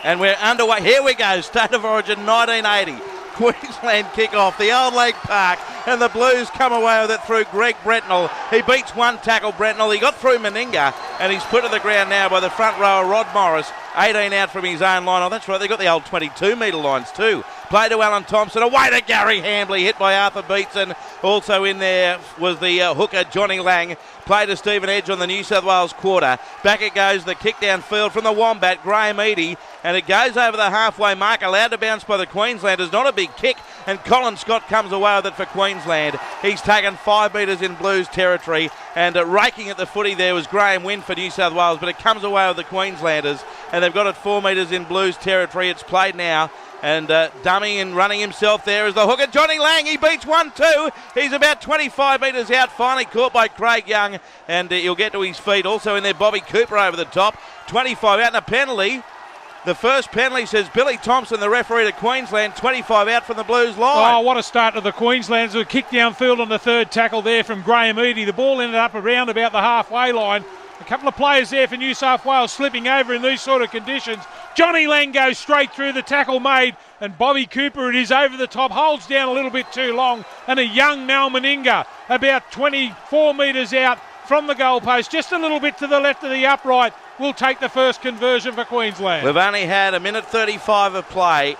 And we're underway. Here we go. State of Origin 1980. Queensland kick-off, the old Lake Park, and the Blues come away with it through Greg Brentnell. He beats one tackle, Brentnell. He got through Meninga, and he's put to the ground now by the front rower, Rod Morris. 18 out from his own line. Oh, that's right, they've got the old 22-metre lines too. Play to Alan Thompson, away to Gary Hambley, hit by Arthur Beetson. Also in there was the hooker, Johnny Lang. Play to Stephen Edge on the New South Wales quarter. Back it goes, the kick downfield from the Wombat, Graham Eadie, and it goes over the halfway mark, allowed to bounce by the Queenslanders. Not a big kick, and Colin Scott comes away with it for Queensland. He's taken 5 metres in Blues territory, and raking at the footy there was Graham Wynn for New South Wales, but it comes away with the Queenslanders, and they've got it 4 metres in Blues territory. It's played now. And dummy and running himself there is the hooker, Johnny Lang. He beats 1-2. He's about 25 metres out, finally caught by Craig Young, and he'll get to his feet. Also in there, Bobby Cooper over the top. 25 out and a penalty. The first penalty, says Billy Thompson, the referee to Queensland. 25 out from the Blues line. Oh, what a start to the Queenslanders. A kick downfield on the third tackle there from Graham Eadie. The ball ended up around about the halfway line. A couple of players there for New South Wales slipping over in these sort of conditions. Johnny Lang goes straight through, the tackle made, and Bobby Cooper, it is over the top, holds down a little bit too long, and a young Mal Meninga about 24 metres out from the goalpost, just a little bit to the left of the upright, will take the first conversion for Queensland. We've only had a minute 35 of play,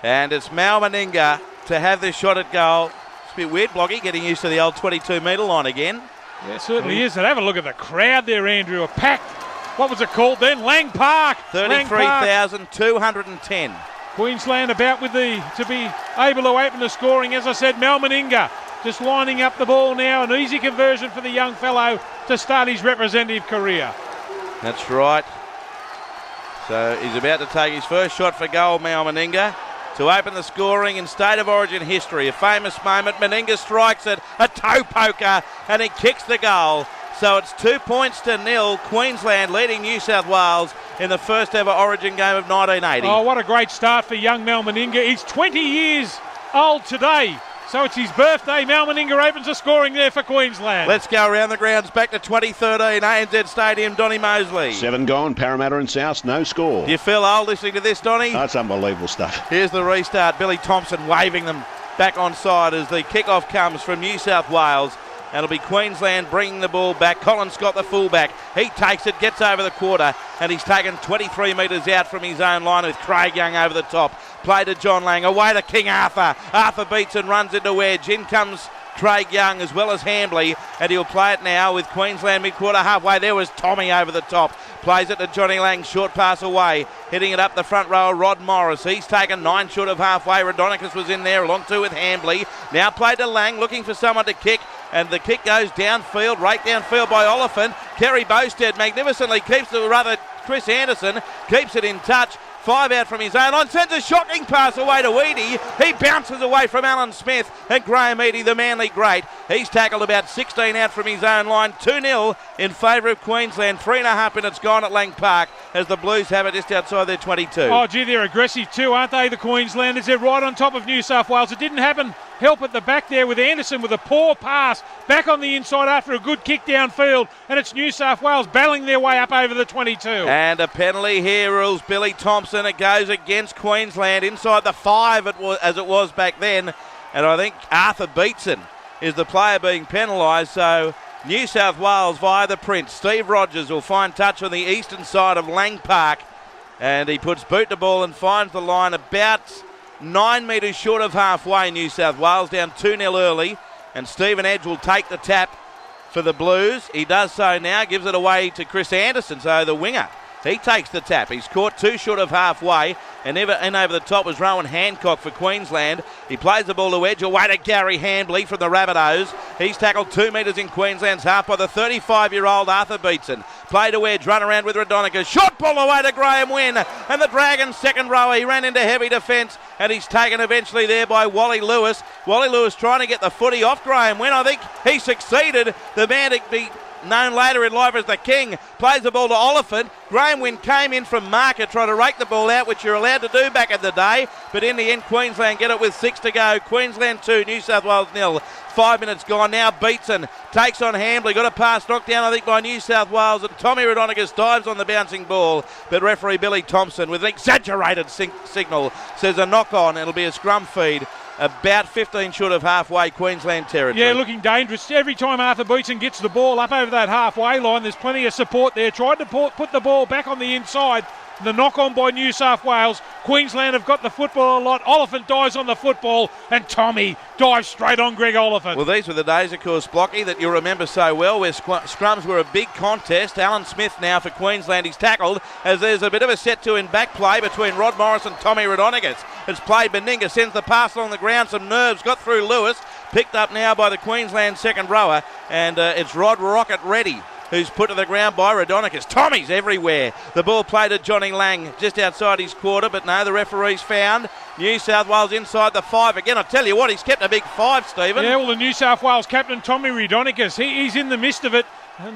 and it's Mal Meninga to have this shot at goal. It's a bit weird, Bloggy, getting used to the old 22-metre line again. Yeah, it certainly is. And have a look at the crowd there, Andrew. A packed, what was it called then? Lang Park. 33,210. Queensland about with to be able to open the scoring. As I said, Mal Meninga just lining up the ball now. An easy conversion for the young fellow to start his representative career. That's right. So he's about to take his first shot for goal, Mal Meninga, to open the scoring in State of Origin history. A famous moment. Meninga strikes it, a toe poker, and he kicks the goal. So it's 2-0. Queensland leading New South Wales in the first ever Origin game of 1980. Oh, what a great start for young Mal Meninga. He's 20 years old today. So it's his birthday. Mal Meninga opens the scoring there for Queensland. Let's go around the grounds back to 2013, ANZ Stadium, Donny Mosley. 7 gone, Parramatta and South, no score. Do you feel old listening to this, Donny? That's unbelievable stuff. Here's the restart. Billy Thompson waving them back on side as the kickoff comes from New South Wales. And it'll be Queensland bringing the ball back. Colin Scott, the fullback. He takes it, gets over the quarter, and he's taken 23 metres out from his own line with Craig Young over the top. Play to John Lang, away to King Arthur. Arthur beats and runs into edge. In comes Craig Young as well as Hambley, and he'll play it now with Queensland mid-quarter halfway. There was Tommy over the top. Plays it to Johnny Lang, short pass away. Hitting it up the front rower, Rod Morris. He's taken 9 short of halfway. Radonicus was in there, along two with Hambley. Now played to Lang, looking for someone to kick. And the kick goes downfield, right downfield by Oliphant. Kerry Bowstead magnificently keeps it, rather Chris Anderson keeps it in touch. 5 out from his own line, sends a shocking pass away to Eadie. He bounces away from Alan Smith, and Graham Eadie, the Manly great. He's tackled about 16 out from his own line. 2-0 in favour of Queensland. 3.5 minutes gone at Lang Park as the Blues have it just outside their 22. Oh, gee, they're aggressive too, aren't they, the Queenslanders? They're right on top of New South Wales. It didn't happen. Help at the back there with Anderson with a poor pass back on the inside after a good kick downfield, and it's New South Wales battling their way up over the 22. And a penalty here rules Billy Thompson. It goes against Queensland inside the 5 as it was back then, and I think Arthur Beetson is the player being penalised. So New South Wales via the Prince. Steve Rogers will find touch on the eastern side of Lang Park, and he puts boot to ball and finds the line about 9 metres short of halfway. New South Wales down 2-0 early, and Stephen Edge will take the tap for the Blues. He does so now, gives it away to Chris Anderson, so the winger. He takes the tap. He's caught 2 short of halfway, and in over the top was Rowan Hancock for Queensland. He plays the ball to Edge, away to Gary Hambley from the Rabbitohs. He's tackled 2 metres in Queensland's half by the 35-year-old Arthur Beetson. Play to Edge, run around with Radonicus. Shot ball away to Graham Wynn, and the Dragons' second rower. He ran into heavy defence, and he's taken eventually there by Wally Lewis. Wally Lewis trying to get the footy off Graham Wynn. I think he succeeded. The man to be known later in life as the King plays the ball to Oliphant. Graham Wynn came in from marker trying to rake the ball out, which you're allowed to do back in the day, but in the end Queensland get it with 6 to go. Queensland 2, New South Wales 0. 5 minutes gone now. Beatson takes on Hambley. Got a pass knocked down, I think, by New South Wales. And Tommy Radonicus dives on the bouncing ball. But referee Billy Thompson, with an exaggerated signal, says a knock on. It'll be a scrum feed. About 15 short of halfway Queensland territory. Yeah, looking dangerous. Every time Arthur Beatson gets the ball up over that halfway line, there's plenty of support there. Tried to put the ball back on the inside. The knock on by New South Wales. Queensland have got the football a lot. Oliphant dives on the football, and Tommy dives straight on Greg Oliphant. Well, these were the days, of course, Blocky, that you remember so well, where scrums were a big contest. Alan Smith now for Queensland. He's tackled as there's a bit of a set-to in back play between Rod Morris and Tommy Radonicus. It's played. Meninga sends the pass along the ground. Some nerves got through Lewis. Picked up now by the Queensland second rower, and it's Rod Rocket Reddy, who's put to the ground by Radonicus. Tommy's everywhere. The ball played to Johnny Lang just outside his quarter, but no, the referee's found New South Wales inside the 5 again. I tell you what, he's kept a big 5, Stephen. Yeah, well, the New South Wales captain, Tommy Radonicus, he's in the midst of it.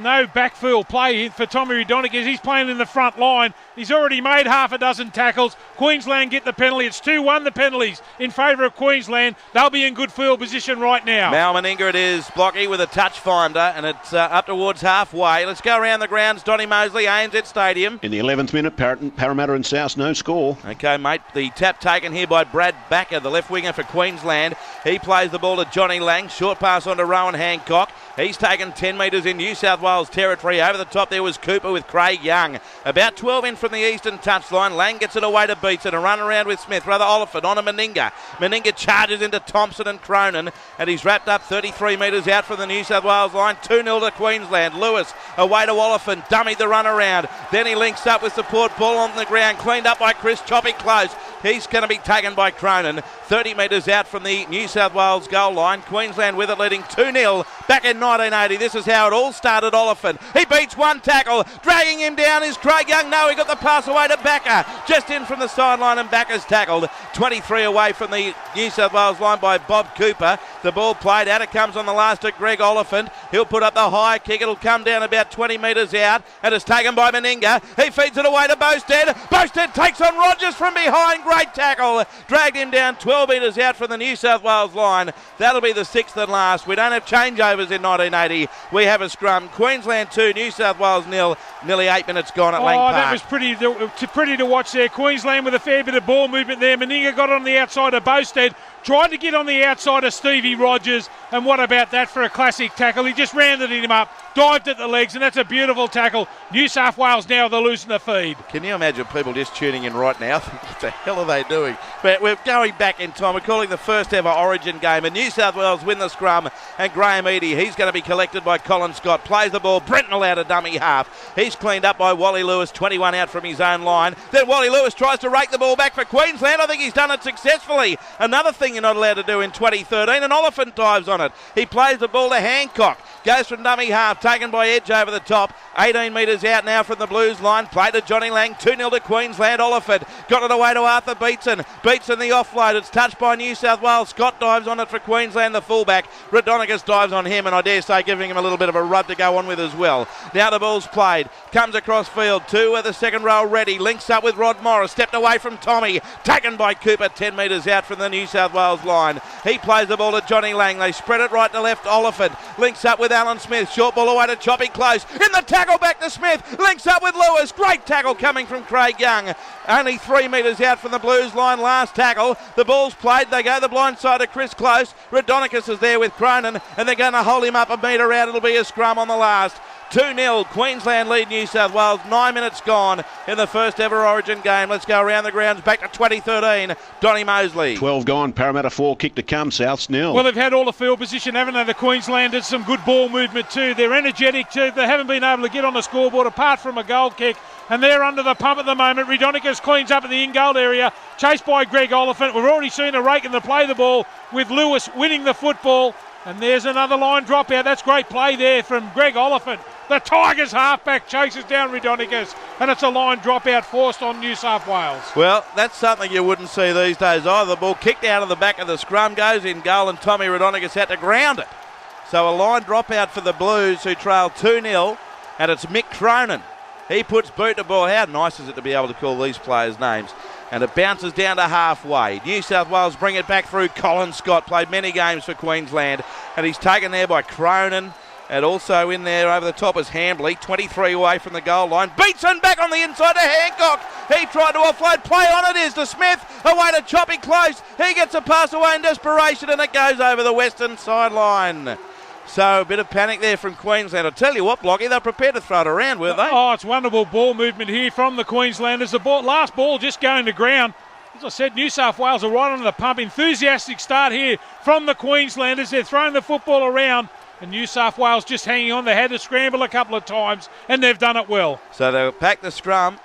No backfield play for Tommy Radonicus. He's playing in the front line. He's already made half a dozen tackles. Queensland get the penalty. It's 2-1 the penalties in favour of Queensland. They'll be in good field position right now. Mal Meninga it is, Blocky, with a touch finder, and it's up towards halfway. Let's go around the grounds. Donny Mosley, ANZ Stadium. In the 11th minute, Parramatta and South, no score. Okay, mate, the tap taken here by Brad Backer, the left winger for Queensland. He plays the ball to Johnny Lang. Short pass on to Rowan Hancock. He's taken 10 metres in New South Wales territory. Over the top there was Cooper with Craig Young. About 12 in from the eastern touchline. Lang gets it away to Beatson. A run around with Smith. Rather Oliphant on to Meninga. Meninga charges into Thompson and Cronin, and he's wrapped up 33 metres out from the New South Wales line. 2-0 to Queensland. Lewis away to Oliphant. Dummied the run around. Then he links up with support. Ball on the ground. Cleaned up by Chris. Chopping close. He's going to be taken by Cronin. 30 metres out from the New South Wales goal line. Queensland with it, leading 2-0 back in 1980. This is how it all started. Oliphant. He beats one tackle. Dragging him down is Craig Young. No, he got the pass away to Backer. Just in from the sideline, and Backer's tackled. 23 away from the New South Wales line by Bob Cooper. The ball played out. It comes on the last at Greg Oliphant. He'll put up the high kick. It'll come down about 20 metres out, and it's taken by Meninga. He feeds it away to Bosted. Bosted takes on Rogers from behind. Great tackle. Dragged him down 12 metres out from the New South Wales line. That'll be the 6th and last. We don't have changeovers in 1980. We have a scrum. Queensland 2, New South Wales 0. Nearly 8 minutes gone at Lang Park. That was pretty to watch there. Queensland with a fair bit of ball movement there. Meninga got on the outside of Bosted. Tried to get on the outside of Stevie Rogers, and what about that for a classic tackle? He just rounded him up, dived at the legs, and that's a beautiful tackle. New South Wales now, they're losing the feed. Can you imagine people just tuning in right now? What the hell are they doing? But we're going back in time. We're calling the first ever Origin game, and New South Wales win the scrum, and Graham Eadie, he's going to be collected by Colin Scott. Plays the ball, Brentnell out of dummy half. He's cleaned up by Wally Lewis, 21 out from his own line. Then Wally Lewis tries to rake the ball back for Queensland. I think he's done it successfully. Another thing you're not allowed to do in 2013, and Oliphant dives on it. He plays the ball to Hancock. Goes from dummy half, taken by Edge over the top. 18 metres out now from the Blues line. Play to Johnny Lang, 2-0 to Queensland. Oliphant got it away to Arthur Beatson. Beatson the offload. It's touched by New South Wales. Scott dives on it for Queensland, the fullback. Radonicus dives on him, and I dare say giving him a little bit of a rub to go on with as well. Now the ball's played. Comes across field. 2 with the second row ready. Links up with Rod Morris. Stepped away from Tommy. Taken by Cooper, 10 metres out from the New South Wales line. He plays the ball to Johnny Lang. They spread it right to left. Oliphant links up with Alan Smith. Short ball away to Chopping close. In the tackle back to Smith. Links up with Lewis. Great tackle coming from Craig Young. Only 3 metres out from the Blues line. Last tackle. The ball's played. They go the blind side to Chris Close. Radonicus is there with Cronin, and they're going to hold him up a metre out. It'll be a scrum on the last. 2-0, Queensland lead New South Wales. 9 minutes gone in the first ever Origin game. Let's go around the grounds back to 2013. Donny Mosley. 12 gone, Parramatta 4, kick to come, Souths 0. Well, they've had all the field position, haven't they? The Queenslanders, some good ball movement too. They're energetic too. They haven't been able to get on the scoreboard apart from a goal kick, and they're under the pump at the moment. Radonicus cleans up in the in-goal area, chased by Greg Oliphant. We've already seen a rake in the play the ball with Lewis winning the football. And there's another line drop out. That's great play there from Greg Oliphant. The Tigers halfback chases down Radonicus, and it's a line drop out forced on New South Wales. Well, that's something you wouldn't see these days either. The ball kicked out of the back of the scrum, goes in goal, and Tommy Radonicus had to ground it. So a line drop out for the Blues, who trail 2-0, and it's Mick Cronin. He puts boot to ball. How nice is it to be able to call these players' names? And it bounces down to halfway. New South Wales bring it back through. Colin Scott played many games for Queensland, and he's taken there by Cronin. And also in there over the top is Hambley, 23 away from the goal line. Beatson back on the inside to Hancock. He tried to offload. Play on it is to Smith. Away to Choppy close. He gets a pass away in desperation and it goes over the western sideline. So a bit of panic there from Queensland. I'll tell you what, Blocky, they're prepared to throw it around, weren't they? Oh, it's wonderful ball movement here from the Queenslanders. The last ball just going to ground. As I said, New South Wales are right on the pump. Enthusiastic start here from the Queenslanders. They're throwing the football around. And New South Wales just hanging on. They had to scramble a couple of times, and they've done it well. So they'll pack the scrum.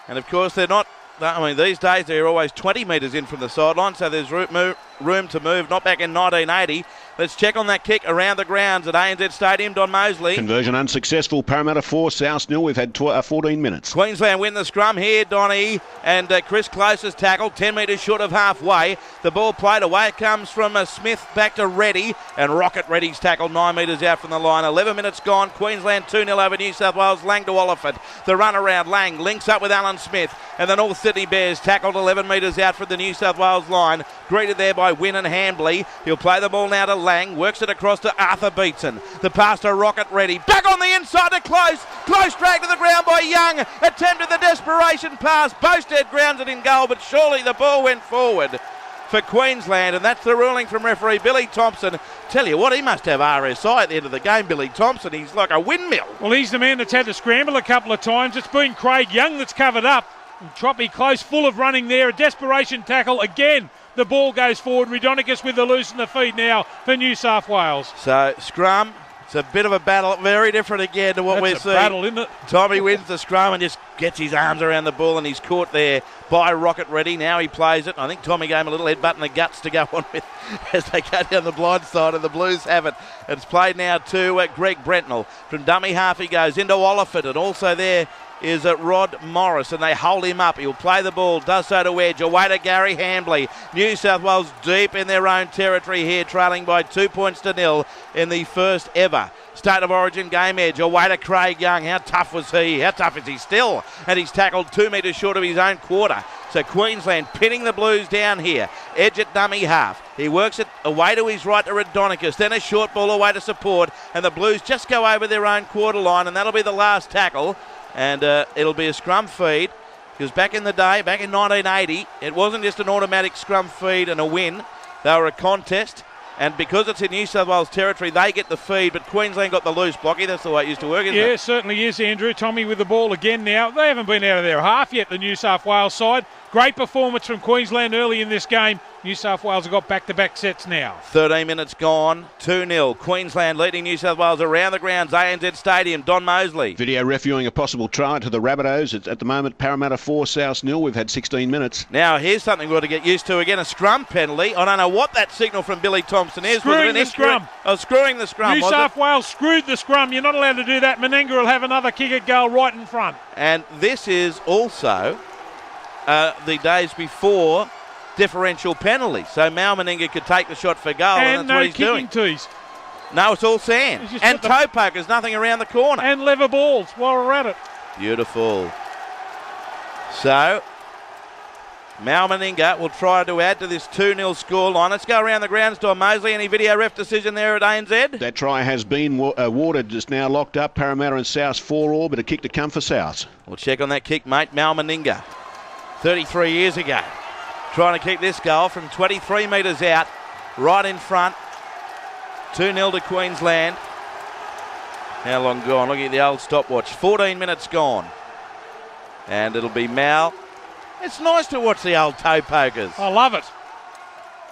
And, of course, they're not... I mean, these days they're always 20 metres in from the sideline, so there's room to move. Not back in 1980. Let's check on that kick around the grounds at ANZ Stadium. Don Mosley. Conversion unsuccessful. Parramatta 4, South 0. We've had 14 minutes. Queensland win the scrum here, Donny. And Chris Close's tackle, 10 metres short of halfway. The ball played away. It comes from Smith back to Reddy. And Rocket Reddy's tackle 9 metres out from the line. 11 minutes gone. Queensland 2-0 over New South Wales. Lang to Oliphant. The run around. Lang links up with Alan Smith. And the North Sydney Bears tackled 11 metres out from the New South Wales line. Greeted there by Wynn and Hambley. He'll play the ball now to Lang. Works it across to Arthur Beatson. The pass to Rocket Reddy. Back on the inside to Close. Close dragged to the ground by Young. Attempted the desperation pass. Bosted grounds it in goal, but surely the ball went forward for Queensland, and that's the ruling from referee Billy Thompson. Tell you what, he must have RSI at the end of the game, Billy Thompson. He's like a windmill. Well, he's the man that's had to scramble a couple of times. It's been Craig Young that's covered up. And Choppy Close full of running there. A desperation tackle again. The ball goes forward. Redonicus with the loose in the feed now for New South Wales. So, scrum. It's a bit of a battle. Very different again to what we're seeing. Battle, isn't it? Tommy wins the scrum and just gets his arms around the ball, and he's caught there by Rocket Reddy. Now he plays it. I think Tommy gave him a little headbutt in the guts to go on with as they go down the blind side, and the Blues have it. It's played now to Greg Brentnell. From dummy half he goes into Oliphant, and also there is Rod Morris, and they hold him up. He'll play the ball, does so to Wedge, away to Gary Hambley. New South Wales deep in their own territory here, trailing by 2 points to 0 in the first ever State of Origin game edge. Away to Craig Young. How tough was he? How tough is he still? And he's tackled 2 metres short of his own quarter. So Queensland pinning the Blues down here. Edge at dummy half. He works it away to his right to Redonicus. Then a short ball away to support. And the Blues just go over their own quarter line, and that'll be the last tackle. And it'll be a scrum feed, because back in the day, back in 1980, it wasn't just an automatic scrum feed and a win. They were a contest, and because it's in New South Wales territory, they get the feed, but Queensland got the loose, Blocky. That's the way it used to work, isn't it? Yeah, it certainly is, Andrew. Tommy with the ball again now. They haven't been out of their half yet, the New South Wales side. Great performance from Queensland early in this game. New South Wales have got back-to-back sets now. 13 minutes gone, 2-0. Queensland leading New South Wales around the grounds, ANZ Stadium. Don Mosley. Video reviewing a possible try to the Rabbitohs. It's at the moment Parramatta 4, South 0. We've had 16 minutes. Now, here's something we've got to get used to again, a scrum penalty. I don't know what that signal from Billy Thompson is. Screwing the scrum. Oh, screwing the scrum, New South Wales screwed the scrum. You're not allowed to do that. Menenga will have another kick at goal right in front. And this is also the days before differential penalty. So Mal Meninga could take the shot for goal, and that's what he's doing. And no kicking tees. No, it's all sand. And toe pokers, nothing around the corner. And lever balls while we're at it. Beautiful. So, Mal Meninga will try to add to this 2-0 scoreline. Let's go around the grounds, Don Mosley. Any video ref decision there at ANZ? That try has been awarded, just now locked up. Parramatta and South 4 all, but a kick to come for South. We'll check on that kick, mate. Mal Meninga, 33 years ago, trying to keep this goal from 23 metres out, right in front. 2-0 to Queensland. How long gone? Looking at the old stopwatch. 14 minutes gone. And it'll be Mal. It's nice to watch the old toe pokers. I love it.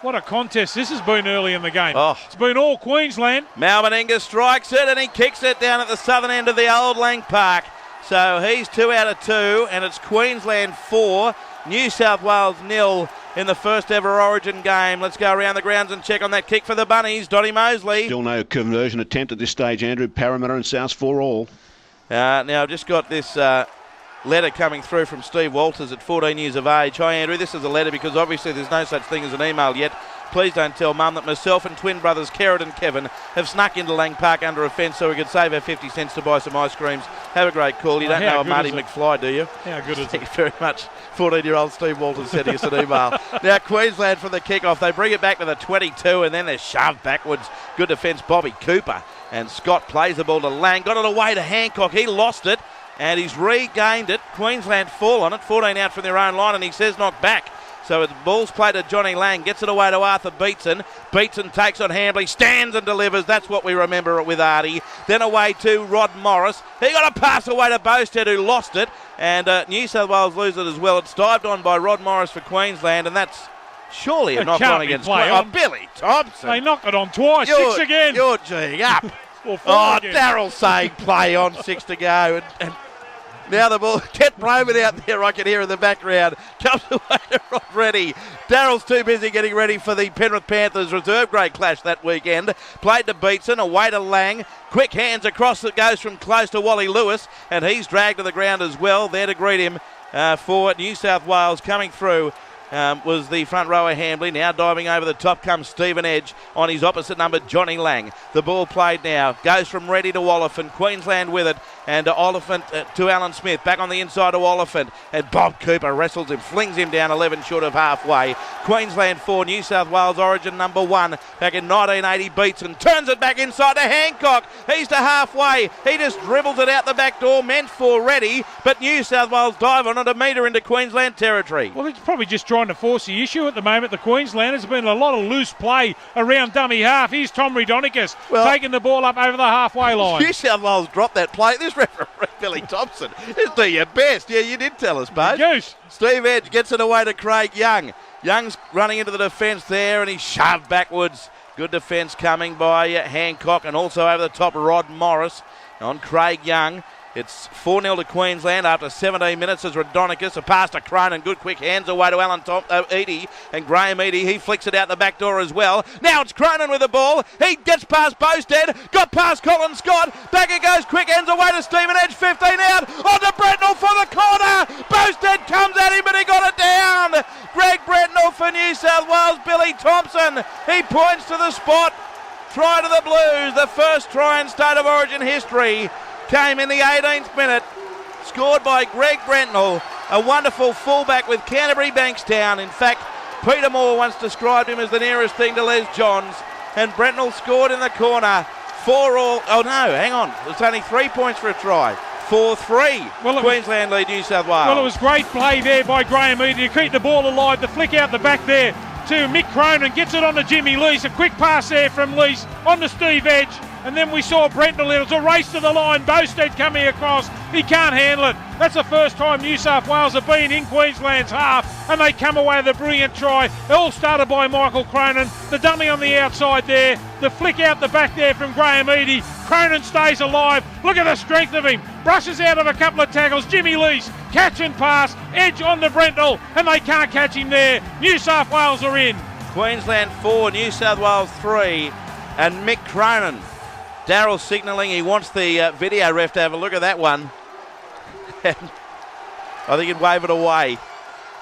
What a contest this has been early in the game. Oh. It's been all Queensland. Mal Meninga strikes it, and he kicks it down at the southern end of the old Lang Park. So he's 2 out of 2, and it's Queensland 4, New South Wales 0 in the first ever Origin game. Let's go around the grounds and check on that kick for the Bunnies. Donny Mosley. Still no conversion attempt at this stage, Andrew. Parramatta and South 4 all. Now, I've just got this letter coming through from Steve Walters at 14 years of age. Hi, Andrew. This is a letter because obviously there's no such thing as an email yet. please don't tell Mum that myself and twin brothers Kerrod and Kevin have snuck into Lang Park under a fence so we could save our 50 cents to buy some ice creams. Have a great call. You don't know a Marty McFly, do you? How good is it? Thank you very much. 14-year-old Steve Walters sending us an email. Now Queensland from the kick-off. They bring it back to the 22 and then they're shoved backwards. Good defence, Bobby Cooper. And Scott plays the ball to Lang. Got it away to Hancock. He lost it and he's regained it. Queensland fall on it. 14 out from their own line and he says knock back. So it's ball's played to Johnny Lang, gets it away to Arthur Beetson. Beetson takes on Hambley, stands and delivers. That's what we remember with Artie. Then away to Rod Morris. He got a pass away to Bosted, who lost it. And New South Wales lose it as well. It's dived on by Rod Morris for Queensland, and that's surely a knock on against Billy Thompson. They knock it on twice. Six again. You're G'ing up. Darryl saying play on, 6 to go. And now the ball, get Broman out there, I can hear in the background. Comes away to Rod Reddy. Darryl's too busy getting ready for the Penrith Panthers reserve grade clash that weekend. Played to Beetson, away to Lang. Quick hands across that goes from close to Wally Lewis, and he's dragged to the ground as well. There to greet him for New South Wales coming through. Was the front rower Hambley. Now diving over the top comes Stephen Edge on his opposite number, Johnny Lang. The ball played now. Goes from Reddy to Oliphant. Queensland with it. And Oliphant to Alan Smith. Back on the inside to Oliphant. And Bob Cooper wrestles him. Flings him down 11 short of halfway. Queensland 4, New South Wales origin number 1. Back in 1980 beats and turns it back inside to Hancock. He's to halfway. He just dribbles it out the back door. Meant for Reddy. But New South Wales dive on it a metre into Queensland territory. Well, it's probably just trying to force the issue at the moment. The Queenslanders have been a lot of loose play around dummy half. Here's Tom Redonicus taking the ball up over the halfway line. New South Wales dropped that play. This referee, Billy Thompson, is do your best. Yeah, you did tell us, Buzz. Goose. Steve Edge gets it away to Craig Young. Young's running into the defence there and he's shoved backwards. Good defence coming by Hancock and also over the top Rod Morris on Craig Young. It's 4-0 to Queensland after 17 minutes as Redonicus, a pass to Cronin, good quick hands away to Alan Eadie, and Graham Eadie, he flicks it out the back door as well. Now it's Cronin with the ball, he gets past Bosted, got past Colin Scott, back it goes, quick hands away to Stephen Edge, 15 out, on to Bretnell for the corner, Bosted comes at him but he got it down. Greg Bretnell for New South Wales, Billy Thompson, he points to the spot, try to the Blues, the first try in State of Origin history. Came in the 18th minute, scored by Greg Brentnell, a wonderful fullback with Canterbury Bankstown. In fact, Peter Moore once described him as the nearest thing to Les Johns, and Brentnell scored in the corner. 4-all. Oh no, hang on, it's only 3 points for a try. 4-3. Queensland lead New South Wales. Well, it was great play there by Graham Eadie to keep the ball alive. The flick out the back there to Mick Cronin, gets it on to Jimmy Lease. A quick pass there from Lease on to Steve Edge. And then we saw Brentnell. It was a race to the line. Bosted coming across. He can't handle it. That's the first time New South Wales have been in Queensland's half. And they come away with a brilliant try. It all started by Michael Cronin. The dummy on the outside there. The flick out the back there from Graham Eadie. Cronin stays alive. Look at the strength of him. Brushes out of a couple of tackles. Jimmy Lease, catch and pass. Edge on to Brentnell. And they can't catch him there. New South Wales are in. Queensland 4, New South Wales 3. And Mick Cronin. Darryl signalling he wants the video ref to have a look at that one. I think he'd wave it away.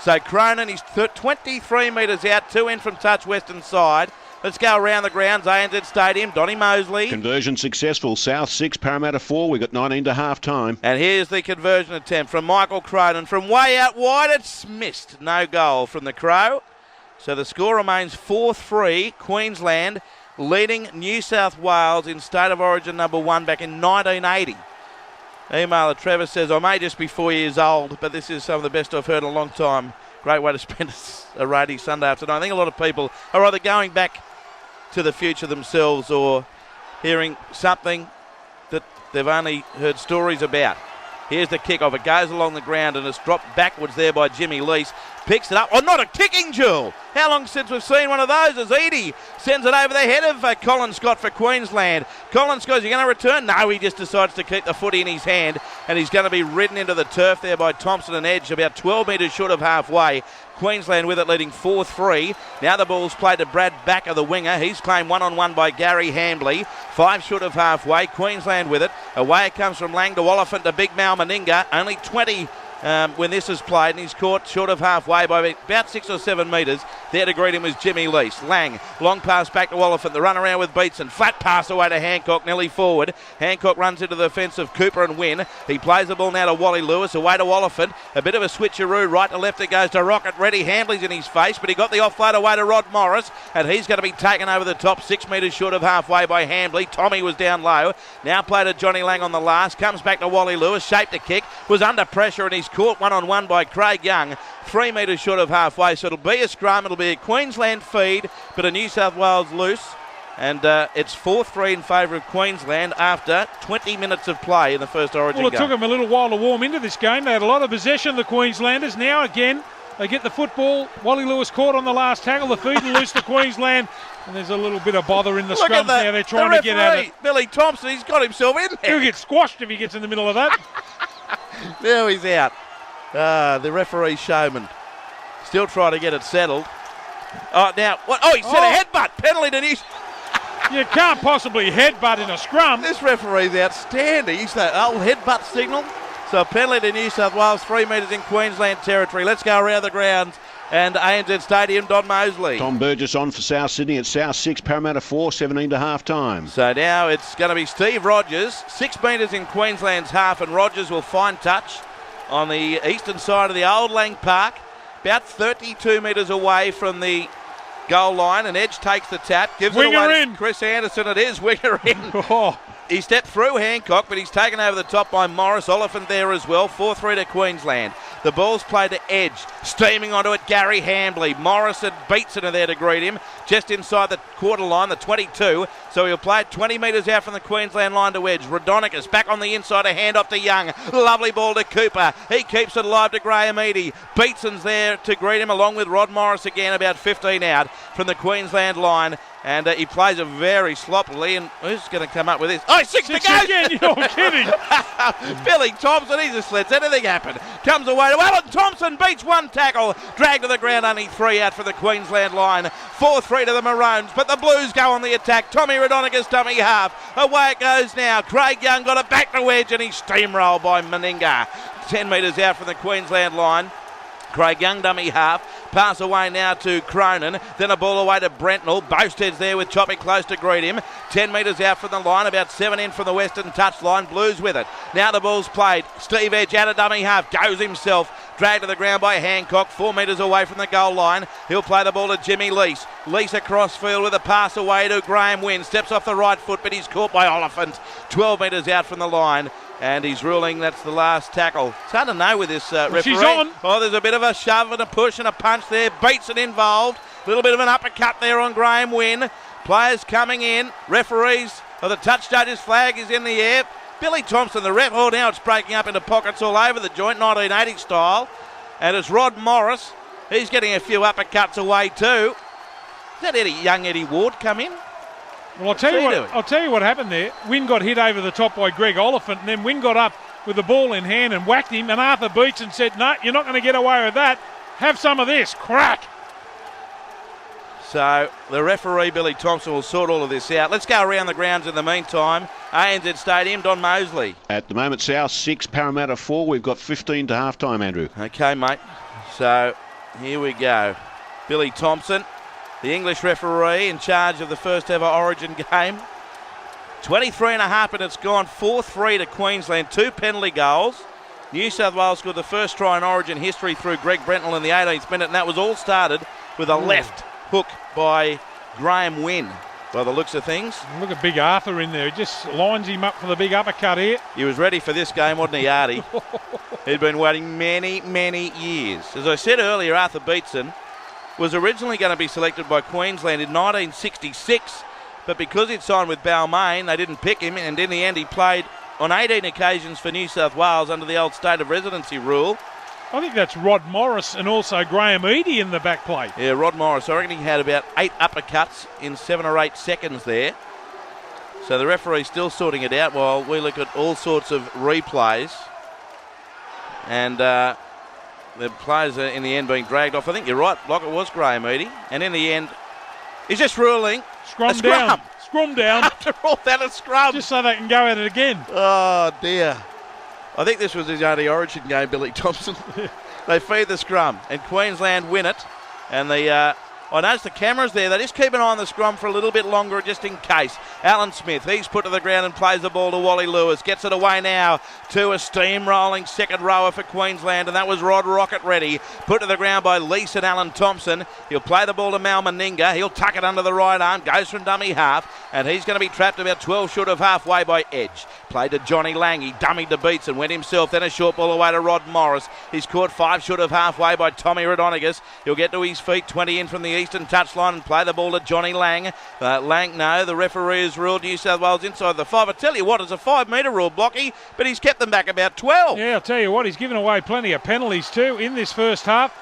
So Cronin, he's 23 metres out, 2 in from touch western side. Let's go around the grounds, ANZ Stadium. Donny Mosley. Conversion successful. South 6, Parramatta 4. We've got 19 to half time. And here's the conversion attempt from Michael Cronin. From way out wide, it's missed. No goal from the Crow. So the score remains 4-3. Queensland leading New South Wales in State of Origin number 1 back in 1980. Emailer Trevor says, I may just be 4 years old, but this is some of the best I've heard in a long time. Great way to spend a rainy Sunday afternoon. I think a lot of people are either going back to the future themselves or hearing something that they've only heard stories about. Here's the kickoff. It goes along the ground and it's dropped backwards there by Jimmy Lease. Picks it up. Oh, not a kicking duel. How long since we've seen one of those as Eadie sends it over the head of Colin Scott for Queensland. Colin Scott, is he going to return? No, he just decides to keep the footy in his hand and he's going to be ridden into the turf there by Thompson and Edge, about 12 metres short of halfway. Queensland with it leading 4-3. Now the ball's played to Brad Backer, the winger. He's claimed one-on-one by Gary Hambley. 5 short of halfway. Queensland with it. Away it comes from Lang to Oliphant to Big Mal Meninga. Only 20 when this is played, and he's caught short of halfway by about 6 or 7 metres. There to greet him was Jimmy Lease. Lang, long pass back to Oliphant. The run around with Beatson. Flat pass away to Hancock, nearly forward. Hancock runs into the fence of Cooper and Wynn. He plays the ball now to Wally Lewis, away to Oliphant. A bit of a switcheroo, right to left it goes to Rocket. Ready, Hambley's in his face, but he got the offload away to Rod Morris, and he's going to be taken over the top, 6 metres short of halfway by Hambley. Tommy was down low. Now played to Johnny Lang on the last. Comes back to Wally Lewis, shaped a kick, was under pressure, and he's caught one-on-one by Craig Young, 3 metres short of halfway. So it'll be a scrum, it'll be a Queensland feed, but a New South Wales loose. And it's 4-3 in favour of Queensland after 20 minutes of play in the first Origin game. Well, it took them a little while to warm into this game. They had a lot of possession, the Queenslanders. Now again, they get the football. Wally Lewis caught on the last tackle. The feed and loose to Queensland. And there's a little bit of bother in the scrums now. They're trying to get at it. Billy Thompson, he's got himself in there. He'll get squashed if he gets in the middle of that. Now he's out. The referee showman still trying to get it settled. Oh, now, what? Oh, he said a headbutt. Penalty to New. You can't possibly headbutt in a scrum. This referee's outstanding. He's that old headbutt signal. So a penalty to New South Wales, 3 metres in Queensland territory. Let's go around the grounds. And ANZ Stadium, Don Mosley. Tom Burgess on for South Sydney at South 6, Parramatta 4, 17 to half time. So now it's going to be Steve Rogers, 6 metres in Queensland's half, and Rogers will find touch on the eastern side of the Old Lang Park, about 32 metres away from the goal line, and Edge takes the tap, gives Winger it away in. to Chris Anderson. It is winger in. Oh. He stepped through Hancock, but he's taken over the top by Morris. Oliphant there as well. 4-3 to Queensland. The ball's played to Edge. Steaming onto it, Gary Hambley. Morrison Beatson are there to greet him. Just inside the quarter line, the 22. So he'll play it 20 metres out from the Queensland line to Edge. Radonicus back on the inside, a hand off to Young. Lovely ball to Cooper. He keeps it alive to Graham Eadie. Beatson's there to greet him, along with Rod Morris again, about 15 out from the Queensland line. And he plays it very sloppily. And who's going to come up with this? Oh, six to go! Again, you're kidding. Billy Thompson, he's a slits. Anything happened. Comes away to Alan Thompson, beats one tackle. Dragged to the ground, only 3 out for the Queensland line. 4-3 to the Maroons, but the Blues go on the attack. Tommy Radonicus, dummy half. Away it goes now. Craig Young got it back to Edge, and he's steamrolled by Meninga. 10 metres out from the Queensland line. Craig Young, dummy half. Pass away now to Cronin. Then a ball away to Brentnell. Boasted's there with Choppy close to greet him. 10 metres out from the line. About 7 in from the western touchline. Blues with it. Now the ball's played. Steve Edge out of dummy half. Goes himself. Dragged to the ground by Hancock. 4 metres away from the goal line. He'll play the ball to Jimmy Lease. Lease across field with a pass away to Graham Wynn. Steps off the right foot, but he's caught by Oliphant. 12 metres out from the line. And he's ruling that's the last tackle. It's hard to know with this referee. She's on. Oh, there's a bit of a shove and a push and a punch there. Beatson involved. A little bit of an uppercut there on Graham Wynn. Players coming in. Referees, the touch judge's flag is in the air. Billy Thompson, the ref. Oh, now it's breaking up into pockets all over the joint, 1980 style. And it's Rod Morris. He's getting a few uppercuts away too. Is that young Eddie Ward come in? Well, I'll tell you what happened there. Wynn got hit over the top by Greg Oliphant, and then Wynn got up with the ball in hand and whacked him, and Arthur Beatson said, no, you're not going to get away with that. Have some of this. Crack. So the referee, Billy Thompson, will sort all of this out. Let's go around the grounds in the meantime. ANZ Stadium, Don Mosley. At the moment, South 6, Parramatta 4. We've got 15 to half time, Andrew. Okay, mate. So here we go. Billy Thompson, the English referee in charge of the first ever Origin game. 23 and a half, and it's gone 4-3 to Queensland. 2 penalty goals. New South Wales scored the first try in Origin history through Greg Brentnell in the 18th minute, and that was all started with a left hook by Graham Wynn, by the looks of things. Look at Big Arthur in there. He just lines him up for the big uppercut here. He was ready for this game, wasn't he, Artie? He'd been waiting many, many years. As I said earlier, Arthur Beatson was originally going to be selected by Queensland in 1966, but because he'd signed with Balmain, they didn't pick him, and in the end he played on 18 occasions for New South Wales under the old state of residency rule. I think that's Rod Morris and also Graham Eadie in the back plate. Yeah, Rod Morris. I reckon he had about 8 uppercuts in 7 or 8 seconds there. So the referee's still sorting it out while we look at all sorts of replays. And the players are in the end being dragged off. I think you're right, Lockett was Graham Eadie. And in the end, he's just ruling Scrum down. Scrum down. After all that, a scrum. Just so they can go at it again. Oh, dear. I think this was his only Origin game, Billy Thompson. They feed the scrum, and Queensland win it. And I noticed the cameras there. They just keep an eye on the scrum for a little bit longer just in case. Alan Smith, he's put to the ground and plays the ball to Wally Lewis. Gets it away now to a steamrolling second rower for Queensland, and that was Rod Rocket ready. Put to the ground by Leeson Alan Thompson. He'll play the ball to Mal Meninga. He'll tuck it under the right arm. Goes from dummy half, and he's going to be trapped about 12 short of halfway by Edge. Played to Johnny Lang. He dummied to Beats and went himself. Then a short ball away to Rod Morris. He's caught 5 short of halfway by Tommy Radonigas. He'll get to his feet, 20 in from the eastern touchline, and play the ball to Johnny Lang. The referee has ruled New South Wales inside the 5. I tell you what, it's a 5 metre rule, Blocky, but he's kept them back about 12. Yeah, I'll tell you what, he's given away plenty of penalties too in this first half.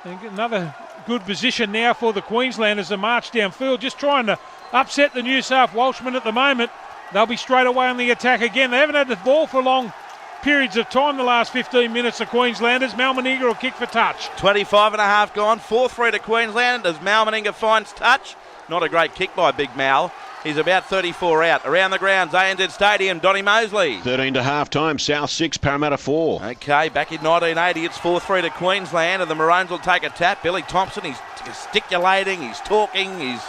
And another good position now for the Queenslanders to march downfield, just trying to upset the New South Welshmen at the moment. They'll be straight away on the attack again. They haven't had the ball for long periods of time the last 15 minutes, the Queenslanders. Mal Meninga will kick for touch. 25 and a half gone, 4-3 to Queensland as Mal Meninga finds touch. Not a great kick by Big Mal. He's about 34 out. Around the grounds, ANZ Stadium, Donny Mosley. 13 to half time, South 6, Parramatta 4. Okay, back in 1980, it's 4-3 to Queensland, and the Maroons will take a tap. Billy Thompson, he's gesticulating, he's talking, he's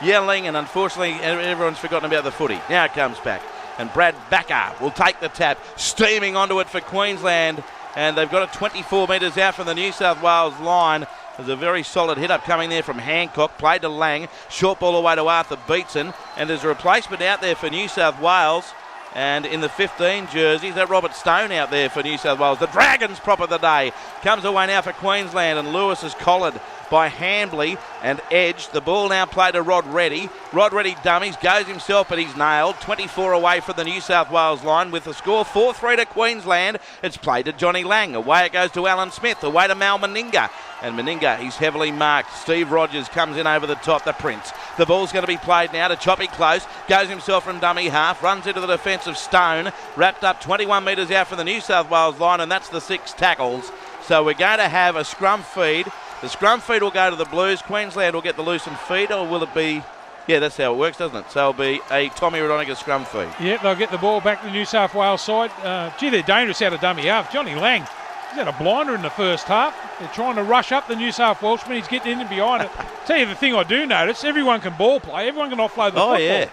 yelling, and unfortunately everyone's forgotten about the footy. Now it comes back, and Brad Backer will take the tap, steaming onto it for Queensland, and they've got it 24 metres out from the New South Wales line. There's a very solid hit-up coming there from Hancock, played to Lang, short ball away to Arthur Beetson, and there's a replacement out there for New South Wales. And in the 15 jerseys, that Robert Stone out there for New South Wales. The Dragons prop of the day comes away now for Queensland, and Lewis is collared by Hambley and Edge. The ball now played to Rod Reddy. Rod Reddy dummies, goes himself, but he's nailed. 24 away from the New South Wales line with the score 4-3 to Queensland. It's played to Johnny Lang. Away it goes to Alan Smith. Away to Mal Meninga. And Meninga, he's heavily marked. Steve Rogers comes in over the top, the Prince. The ball's going to be played now to Choppy Close. Goes himself from dummy half. Runs into the defence of Stone. Wrapped up 21 metres out from the New South Wales line, and that's the 6 tackles. So we're going to have a scrum feed. The scrum feed will go to the Blues. Queensland will get the loosened feed, or will it be... Yeah, that's how it works, doesn't it? So it'll be a Tommy Radoniga scrum feed. Yeah, they'll get the ball back to the New South Wales side. They're dangerous out of dummy half. Johnny Lang, he's had a blinder in the first half. They're trying to rush up the New South Welshman. He's getting in and behind it. Tell you the thing I do notice, everyone can ball play. Everyone can offload the football. Yeah.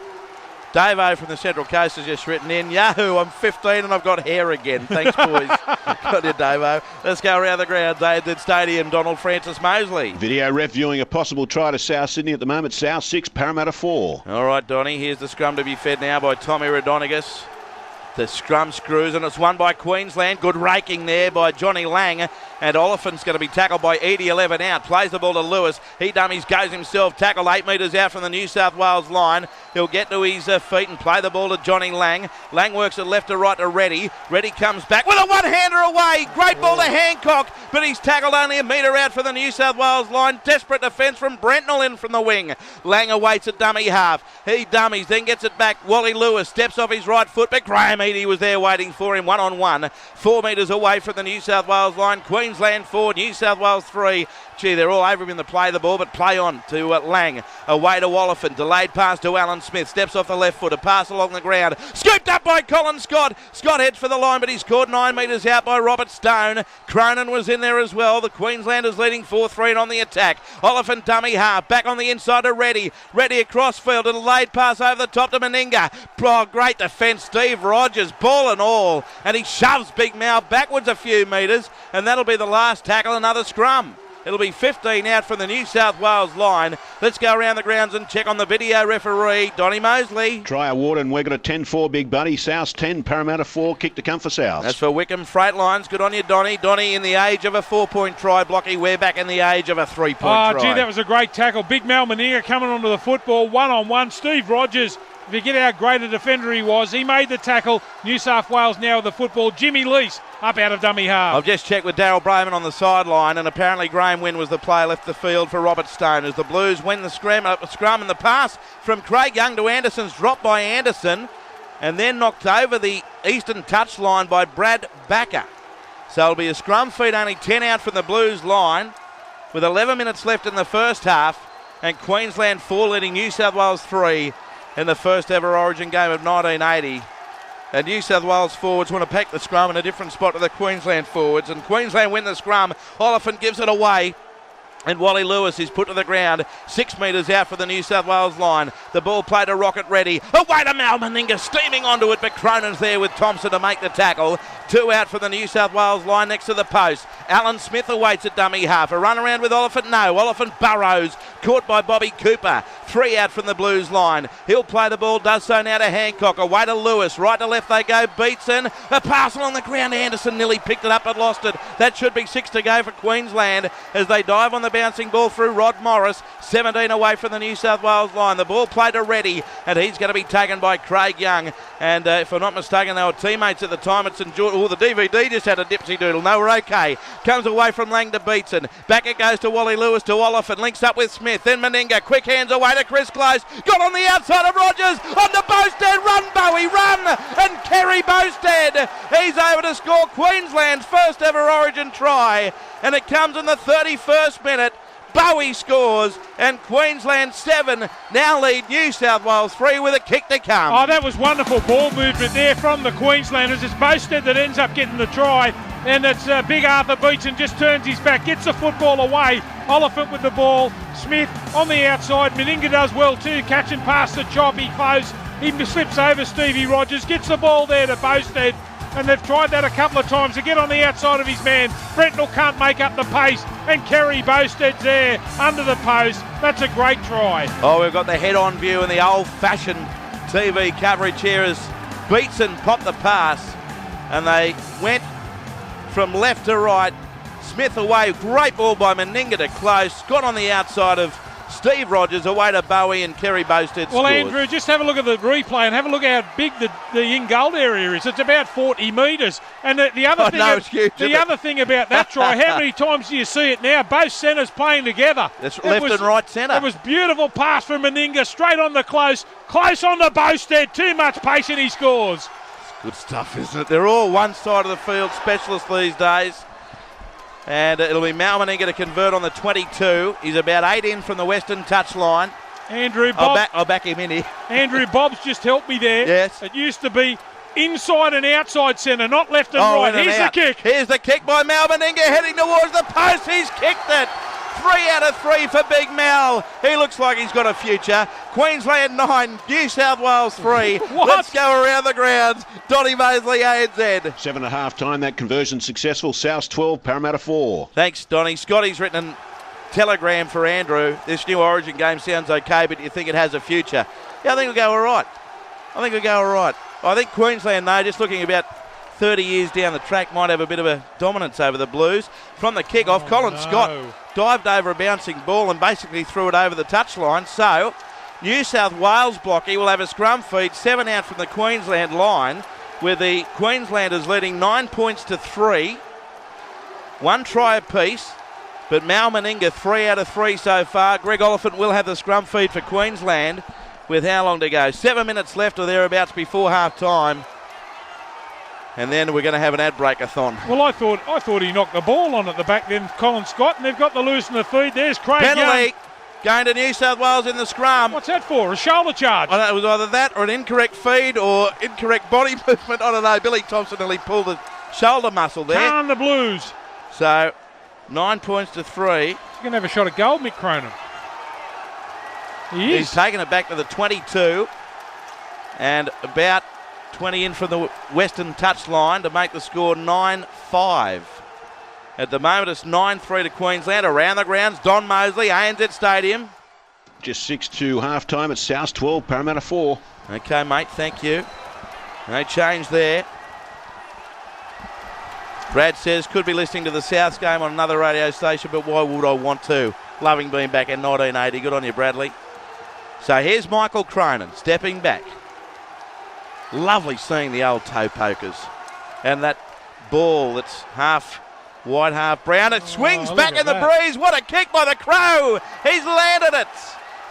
Dave-O from the Central Coast has just written in, Yahoo, I'm 15 and I've got hair again. Thanks, boys. Got you, Dave-O. Let's go around the grounds. ANZ Stadium, Donald Francis Mosley. Video ref viewing a possible try to South Sydney at the moment. South 6, Parramatta 4. All right, Donny, here's the scrum to be fed now by Tommy Radonigas. The scrum screws, and it's won by Queensland. Good raking there by Johnny Lang. And Oliphant's going to be tackled by Edie, 11 out. Plays the ball to Lewis. He dummies, goes himself. Tackled 8 metres out from the New South Wales line. He'll get to his feet and play the ball to Johnny Lang. Lang works it left to right to Reddy. Reddy comes back with a one-hander away. Great ball to Hancock, but he's tackled only a metre out for the New South Wales line. Desperate defence from Brentnell in from the wing. Lang awaits at dummy half. He dummies, then gets it back. Wally Lewis steps off his right foot, but Graham Edie was there waiting for him, 1-on-1. 4 metres away from the New South Wales line. Queensland 4, New South Wales 3. Gee, they're all over him in the play the ball, but play on to Lang. Away to Oliphant. Delayed pass to Alan Smith. Steps off the left foot. A pass along the ground. Scooped up by Colin Scott. Scott heads for the line, but he's caught 9 metres out by Robert Stone. Cronin was in there as well. The Queenslanders leading 4-3 and on the attack. Oliphant dummy half. Back on the inside to Reddy. Reddy across field. A delayed pass over the top to Meninga. Oh, great defence. Steve Rogers, ball and all. And he shoves Big Mal backwards a few metres. And that'll be the last tackle. Another scrum. It'll be 15 out from the New South Wales line. Let's go around the grounds and check on the video referee, Donny Mosley. Try awarded, and we've got a 10-4 big buddy. South 10, Parramatta 4, kick to come for South. That's for Wickham Freight Lines. Good on you, Donny. Donny in the age of a 4-point try, Blocky. We're back in the age of a 3-point try. Oh, gee, that was a great tackle. Big Mal Meninga coming onto the football, 1-on-1. Steve Rogers, if you get how great a defender he was, he made the tackle. New South Wales now with the football. Jimmy Lease up out of dummy half. I've just checked with Daryl Brayman on the sideline, and apparently Graham Wynn was the player left the field for Robert Stone as the Blues win the scrum, and the pass from Craig Young to Anderson's dropped by Anderson and then knocked over the eastern touchline by Brad Backer. So it'll be a scrum feed, only 10 out from the Blues line with 11 minutes left in the first half, and Queensland 4 leading New South Wales 3 in the first ever Origin game of 1980. And New South Wales forwards want to pack the scrum in a different spot to the Queensland forwards. And Queensland win the scrum. Oliphant gives it away. And Wally Lewis is put to the ground, 6 metres out for the New South Wales line. The ball played to Rocket ready. Away to Mal Meninga, steaming onto it, but Cronin's there with Thompson to make the tackle. 2 out for the New South Wales line next to the post. Alan Smith awaits at dummy half. A run around with Oliphant, no. Oliphant burrows, caught by Bobby Cooper. 3 out from the Blues line. He'll play the ball, does so now to Hancock. Away to Lewis, right to left they go. Beatson, a parcel on the ground. Anderson nearly picked it up but lost it. That should be 6 to go for Queensland as they dive on the bouncing ball through Rod Morris. 17 away from the New South Wales line. The ball played to Reddy, and he's going to be taken by Craig Young. And if I'm not mistaken, they were teammates at the time at St George. Oh, the DVD just had a dipsy doodle. No, we're okay. Comes away from Lang to Beatson. Back it goes to Wally Lewis to Oliphant. Links up with Smith. Then Meninga. Quick hands away to Chris Close. Got on the outside of Rogers. On to Bowstead. Run, Bowie, run. And Kerry Bowstead. He's over to score Queensland's first ever Origin try. And it comes in the 31st minute. Bowie scores, and Queensland 7 now lead New South Wales 3 with a kick to come. Oh, that was wonderful ball movement there from the Queenslanders. It's Bowstead that ends up getting the try, and it's Big Arthur Beatson just turns his back, gets the football away. Oliphant with the ball, Smith on the outside. Meninga does well too, catching past the choppy close. He slips over Stevie Rogers, gets the ball there to Bowstead. And they've tried that a couple of times to get on the outside of his man. Brentnell can't make up the pace, and Kerry Bowstead's there under the post. That's a great try. Oh, we've got the head-on view and the old-fashioned TV coverage here as Beatson popped the pass, and they went from left to right. Smith away, great ball by Meninga to Close. Got on the outside of Steve Rogers, away to Bowie, and Kerry Bowstead Well, scores. Andrew, just have a look at the replay and have a look how big the in-goal area is. It's about 40 metres. And the other thing about that try, how many times do you see it now? Both centres playing together. That's left and right centre. It was beautiful pass from Meninga, straight on the Close. Close on the Bowstead, too much pace and he scores. It's good stuff, isn't it? They're all one side of the field specialists these days. And it'll be Mal Meninga to convert on the 22. He's about 8 in from the western touchline. Andrew, Bob, I'll back him in here. Andrew Bob's just helped me there. Yes. It used to be inside and outside centre, not left and right. Here's the kick. Here's the kick by Mal Meninga heading towards the post. He's kicked it. 3 out of 3 for Big Mal. He looks like he's got a future. Queensland 9, New South Wales 3. Let's go around the grounds. Donny Mosley, ANZ. 7 at half time. That conversion successful. South 12, Parramatta 4. Thanks, Donny. Scotty's written a telegram for Andrew. This new Origin game sounds okay, but you think it has a future? Yeah, I think it'll go all right. I think Queensland, though, just looking about 30 years down the track, might have a bit of a dominance over the Blues. From the kick-off, Colin Scott dived over a bouncing ball and basically threw it over the touchline. So, New South Wales blocky will have a scrum feed, 7 out from the Queensland line, with the Queenslanders leading 9 points to 3. 1 try apiece, but Mal Meninga 3 out of 3 so far. Greg Oliphant will have the scrum feed for Queensland with how long to go? 7 minutes left or thereabouts before half-time. And then we're going to have an ad break-a-thon. Well, I thought he knocked the ball on at the back then, Colin Scott, and they've got the loose in the feed. There's Craig Penalty Young. going to New South Wales in the scrum. What's that for? A shoulder charge? I don't know, it was either that or an incorrect feed or incorrect body movement. I don't know. Billy Thompson nearly pulled the shoulder muscle there. Calm the Blues. So, 9 points to 3. He's going to have a shot at goal, Mick Cronin. He is. He's taken it back to the 22 and about 20 in from the western touchline to make the score 9-5. At the moment, it's 9-3 to Queensland. Around the grounds, Don Mosley, ANZ Stadium. Just 6 to half time. It's South 12, Parramatta 4. Okay, mate, thank you. No change there. Brad says, could be listening to the Souths game on another radio station, but why would I want to? Loving being back in 1980. Good on you, Bradley. So here's Michael Cronin stepping back. Lovely seeing the old toe pokers. And that ball that's half white, half brown. It swings back in the breeze. What a kick by the Crow. He's landed it.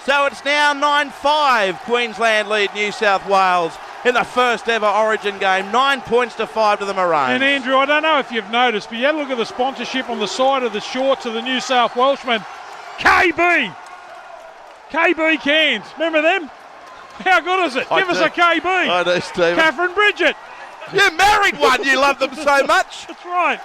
So it's now 9-5. Queensland lead New South Wales in the first ever Origin game. 9 points to 5 to the Maroons. And Andrew, I don't know if you've noticed, but you had a look at the sponsorship on the side of the shorts of the New South Welshman. KB cans. Remember them? How good is it? Give us a KB. I do, Stephen. Catherine Bridget. You married one, you love them so much. That's right.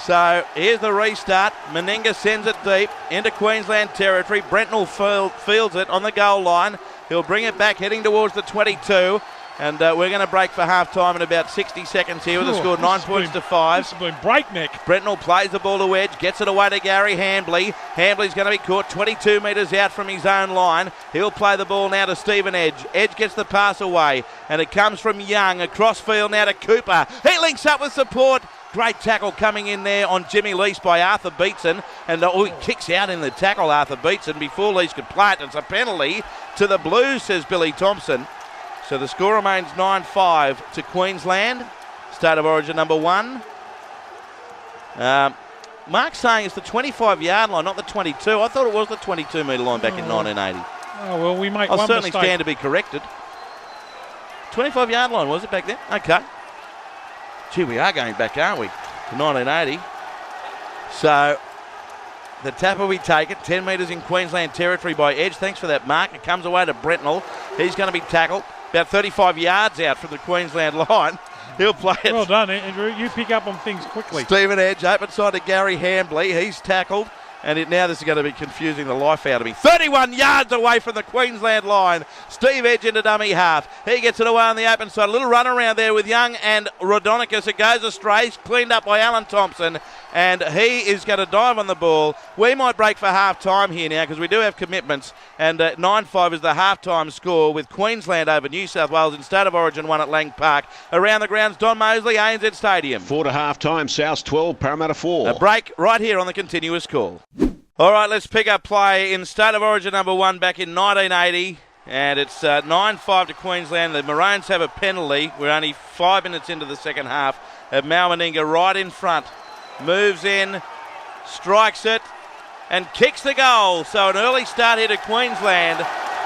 So here's the restart. Meninga sends it deep into Queensland territory. Brentnell fields it on the goal line. He'll bring it back heading towards the 22. And we're going to break for half-time in about 60 seconds here with a score 9 points to 5. This has been breakneck. Brentnell plays the ball to Edge, gets it away to Gary Hambley. Hambley's going to be caught 22 metres out from his own line. He'll play the ball now to Stephen Edge. Edge gets the pass away, and it comes from Young. Across field now to Cooper. He links up with support. Great tackle coming in there on Jimmy Lease by Arthur Beetson. And he kicks out in the tackle, Arthur Beetson, before Lease could play it. It's a penalty to the Blues, says Billy Thompson. So the score remains 9-5 to Queensland. State of Origin number 1. Mark's saying it's the 25-yard line, not the 22. I thought it was the 22-metre line back in 1980. Oh, well, we make I'll one certainly mistake. stand to be corrected. 25-yard line, was it back then? Okay. Gee, we are going back, aren't we, to 1980. So the tap will be taken. 10 metres in Queensland territory by Edge. Thanks for that, Mark. It comes away to Brentnell. He's going to be tackled about 35 yards out from the Queensland line. He'll play it. Well done, Andrew. You pick up on things quickly. Stephen Edge, open side to Gary Hambley. He's tackled. And now this is going to be confusing the life out of me. 31 yards away from the Queensland line. Steve Edge into dummy half. He gets it away on the open side. A little run around there with Young and Rodonicus. It goes astray. Cleaned up by Alan Thompson. And he is going to dive on the ball. We might break for half-time here now because we do have commitments. And 9-5 is the half-time score with Queensland over New South Wales in State of Origin 1 at Lang Park. Around the grounds, Don Mosley, ANZ Stadium. 4 to half-time, South 12, Parramatta 4. A break right here on the continuous call. All right, let's pick up play in State of Origin number 1 back in 1980. And it's 9-5 to Queensland. The Maroons have a penalty. We're only 5 minutes into the second half. Mal Meninga right in front. Moves in, strikes it, and kicks the goal. So an early start here to Queensland.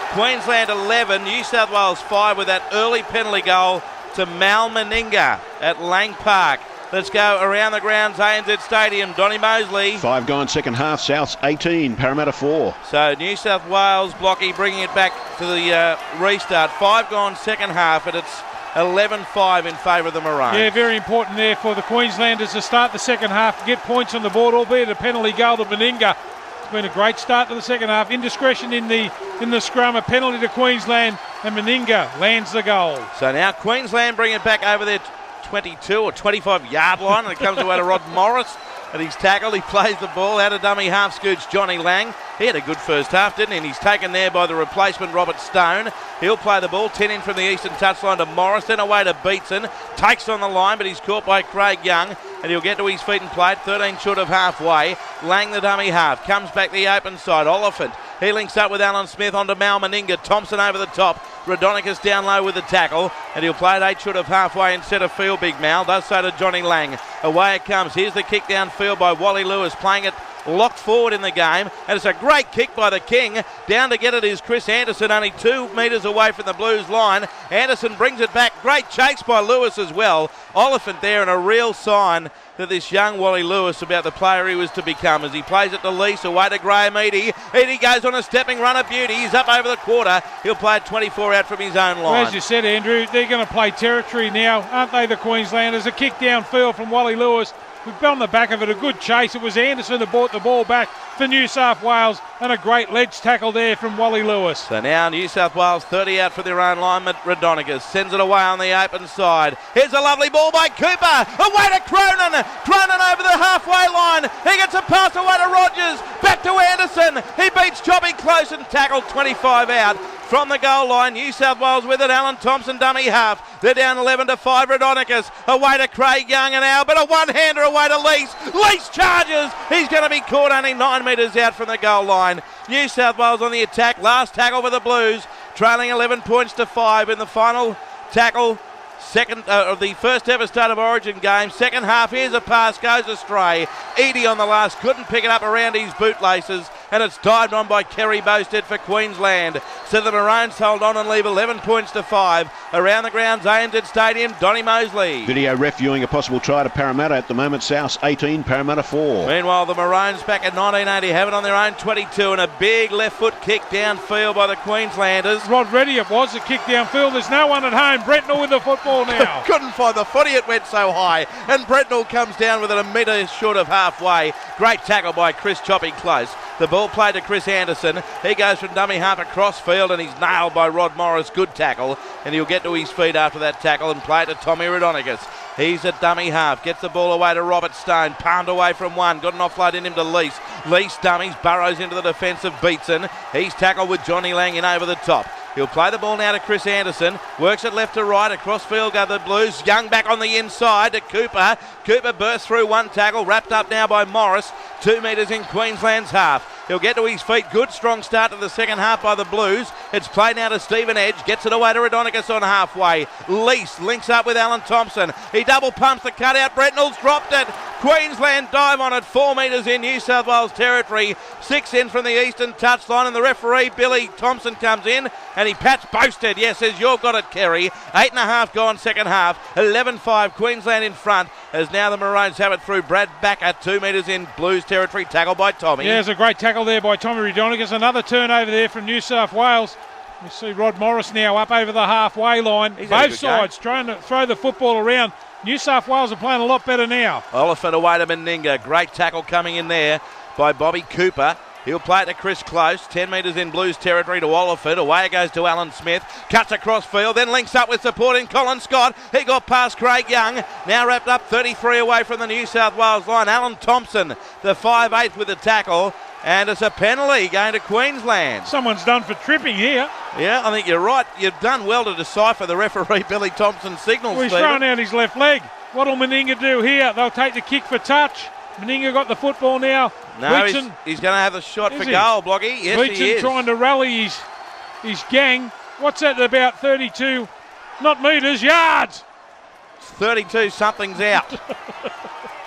Queensland 11, New South Wales 5 with that early penalty goal to Mal Meninga at Lang Park. Let's go around the grounds, ANZ Stadium. Donny Mosley. 5 gone second half, South's 18, Parramatta 4. So New South Wales, Blocky bringing it back to the restart. 5 gone second half, and it's 11-5 in favour of the Maroons. Yeah, very important there for the Queenslanders to start the second half, get points on the board, albeit a penalty goal to Meninga. It's been a great start to the second half. Indiscretion in the scrum, a penalty to Queensland, and Meninga lands the goal. So now Queensland bring it back over their 22 or 25-yard line, and it comes away to Rod Morris. And he's tackled, he plays the ball out of dummy half, scoots Johnny Lang. He had a good first half, didn't he? And he's taken there by the replacement Robert Stone. He'll play the ball, 10 in from the eastern touchline to Morris, then away to Beetson. Takes on the line, but he's caught by Craig Young. And he'll get to his feet and play it, 13 short of halfway. Lang the dummy half, comes back the open side. Oliphant, he links up with Alan Smith onto Mal Meninga. Thompson over the top. Rodonicus down low with the tackle. And he'll play it 8 short of halfway instead of field, Big Mal. Does so to Johnny Lang. Away it comes. Here's the kick downfield by Wally Lewis, playing it locked forward in the game, and it's a great kick by the King. Down to get it is Chris Anderson, only 2 metres away from the Blues line. Anderson brings it back. Great chase by Lewis as well. Oliphant there, and a real sign that this young Wally Lewis about the player he was to become as he plays it to Lease, away to Graham Eadie. Eadie goes on a stepping run of beauty. He's up over the quarter. He'll play it 24 out from his own line. Well, as you said, Andrew, they're going to play territory now, aren't they, the Queenslanders? A kick downfield from Wally Lewis. We've been on the back of it, a good chase. It was Anderson that brought the ball back for New South Wales, and a great ledge tackle there from Wally Lewis. So now New South Wales 30 out for their own lineman. Rodonicus sends it away on the open side. Here's a lovely ball by Cooper. Away to Cronin. Cronin over the halfway line. He gets a pass away to Rogers. Back to Anderson. He beats Choppy close and tackled 25 out. From the goal line, New South Wales with it. Alan Thompson, dummy half. They're down 11-5. Rodonicus away to Craig Young and Albert. A one-hander away to Lease. Lease charges. He's going to be caught only 9 metres out from the goal line. New South Wales on the attack. Last tackle for the Blues. Trailing 11 points to 5 in the final tackle. Of the first ever State of Origin game. Second half, here's a pass, goes astray. Eadie on the last, couldn't pick it up around his bootlaces, and it's dived on by Kerry Bowstead for Queensland. So the Maroons hold on and leave 11 points to 5. Around the grounds, ANZ Stadium, Donny Mosley. Video ref viewing a possible try to Parramatta at the moment. South 18, Parramatta 4. Meanwhile, the Maroons back at 1980 have it on their own 22 and a big left foot kick downfield by the Queenslanders. Rod Reddy it was, a kick downfield. There's no one at home. Brentnell with the football now. Couldn't find the footy, it went so high. And Brentnell comes down with it a metre short of halfway. Great tackle by Chris Choppy Close. The ball played to Chris Anderson. He goes from dummy half across field and he's nailed by Rod Morris. Good tackle. And he'll get to his feet after that tackle and play it to Tommy Radonicus. He's at dummy half. Gets the ball away to Robert Stone. Palmed away from one. Got an offload in him to Lease. Lease dummies. Burrows into the defence of Beatson. He's tackled with Johnny Lang in over the top. He'll play the ball now to Chris Anderson. Works it left to right. Across field go the Blues. Young back on the inside to Cooper. Cooper bursts through one tackle. Wrapped up now by Morris. 2 metres in Queensland's half. He'll get to his feet. Good strong start to the second half by the Blues. It's played now to Stephen Edge. Gets it away to Radonicus on halfway. Lease links up with Alan Thompson. He double pumps the cutout. Brentnell's dropped it. Queensland dive on it. 4 metres in New South Wales territory. 6 in from the eastern touchline. And the referee, Billy Thompson, comes in and he pats Boasted. Yes, says you've got it, Kerry. 8.5 gone second half. 11-5 Queensland in front as now the Maroons have it through Brad back at 2 metres in Blues territory. Tackle by Tommy. Yeah, there's a great tackle there by Tommy Radonicus. Another turnover there from New South Wales. You see Rod Morris now up over the halfway line. Both sides trying to throw the football around. New South Wales are playing a lot better now. Oliphant away to Meninga. Great tackle coming in there by Bobby Cooper. He'll play it to Chris Close. 10 metres in Blues territory to Oliphant. Away it goes to Alan Smith. Cuts across field. Then links up with supporting Colin Scott. He got past Craig Young. Now wrapped up 33 away from the New South Wales line. Alan Thompson, the 5'8" with the tackle. And it's a penalty going to Queensland. Someone's done for tripping here. Yeah, I think you're right. You've done well to decipher the referee Billy Thompson's signals, Well, he's throwing out his left leg. What'll Meninga do here? They'll take the kick for touch. Meninga got the football now. No, he's going to have the shot for goal, Bloggy. Yes, Beatson he is. Trying to rally his gang. What's that, about 32, not metres, yards? 32, something's out.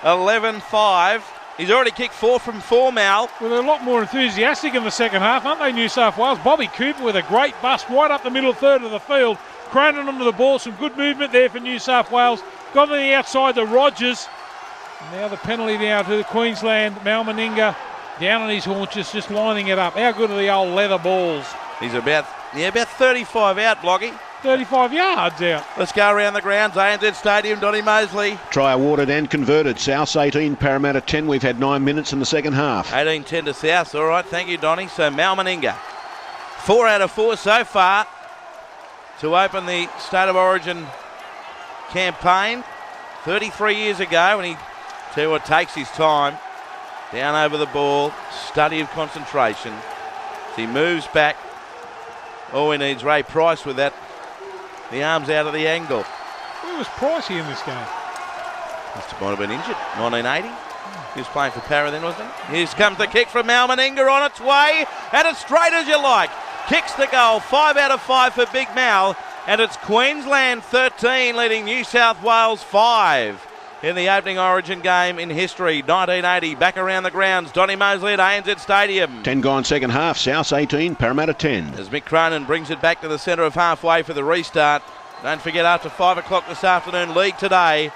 11-5. He's already kicked 4 from 4, Mal. Well, they're a lot more enthusiastic in the second half, aren't they, New South Wales? Bobby Cooper with a great bust right up the middle third of the field. Cronin onto the ball. Some good movement there for New South Wales. Got on the outside to Rogers. And now the penalty now to Queensland. Mal Meninga down on his haunches, just lining it up. How good are the old leather balls? He's about 35 out, Bloggy. 35 yards out. Let's go around the grounds. ANZ Stadium, Donny Mosley. Try awarded and converted. South 18, Parramatta 10. We've had 9 minutes in the second half. 18-10 to South. All right, thank you, Donny. So Mal Meninga, 4 out of 4 so far to open the State of Origin campaign. 33 years ago, and he, tell you what, takes his time. Down over the ball, study of concentration. As he moves back. All he needs Ray Price with that. The arms out of the angle. Where was Pricey in this game? Might have been injured. 1980. He was playing for Para then, wasn't he? Here comes the kick from Mal Meninga on its way. And it's straight as you like. Kicks the goal. 5 out of 5 for Big Mal. And it's Queensland 13 leading New South Wales 5 in the opening Origin game in history. 1980. Back around the grounds. Donny Mosley at ANZ Stadium. 10 gone second half. South 18, Parramatta 10. As Mick Cronin brings it back to the centre of halfway for the restart. Don't forget, after 5 o'clock this afternoon, League Today.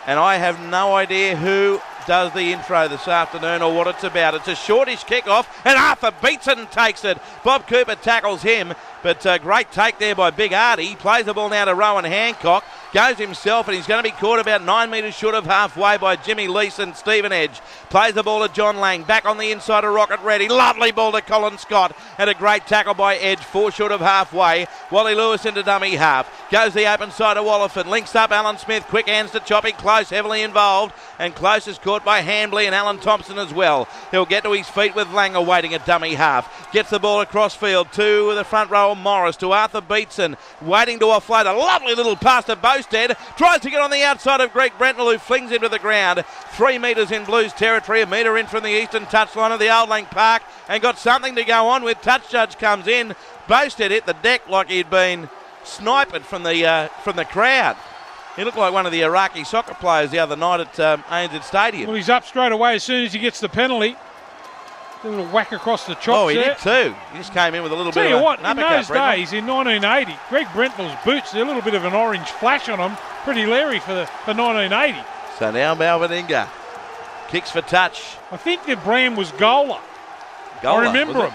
And I have no idea who does the intro this afternoon or what it's about. It's a shortish kickoff, and Arthur Beatson takes it. Bob Cooper tackles him, but great take there by Big Artie. He plays the ball now to Rowan Hancock. Goes himself, and he's going to be caught about 9 metres short of halfway by Jimmy Leeson and Stephen Edge. Plays the ball to John Lang. Back on the inside of Rocket Ready. Lovely ball to Colin Scott. And a great tackle by Edge. 4 short of halfway. Wally Lewis into dummy half. Goes the open side of Walliford. Links up Alan Smith. Quick hands to Choppy. Close, heavily involved. And Close is caught by Hambley and Alan Thompson as well. He'll get to his feet with Langer waiting at dummy half. Gets the ball across field to the front row of Morris. To Arthur Beatson. Waiting to offload. A lovely little pass to Boasted. Tries to get on the outside of Greg Brentnell, who flings him to the ground. 3 metres in Blues territory. A metre in from the eastern touchline of the Old Lang Park. And got something to go on with. Touch judge comes in. Boasted hit the deck like he'd been sniped from the crowd. He looked like one of the Iraqi soccer players the other night at ANZ Stadium. Well, he's up straight away as soon as he gets the penalty. A little whack across the chops Oh, he there. did too. He just came in with a little Tell bit you of what, an in uppercut, those Brentnell. days, in 1980, Greg Brentnell's boots, they're a little bit of an orange flash on them. Pretty leery for 1980. So now Meninga kicks for touch. I think the brand was Gola. I remember them.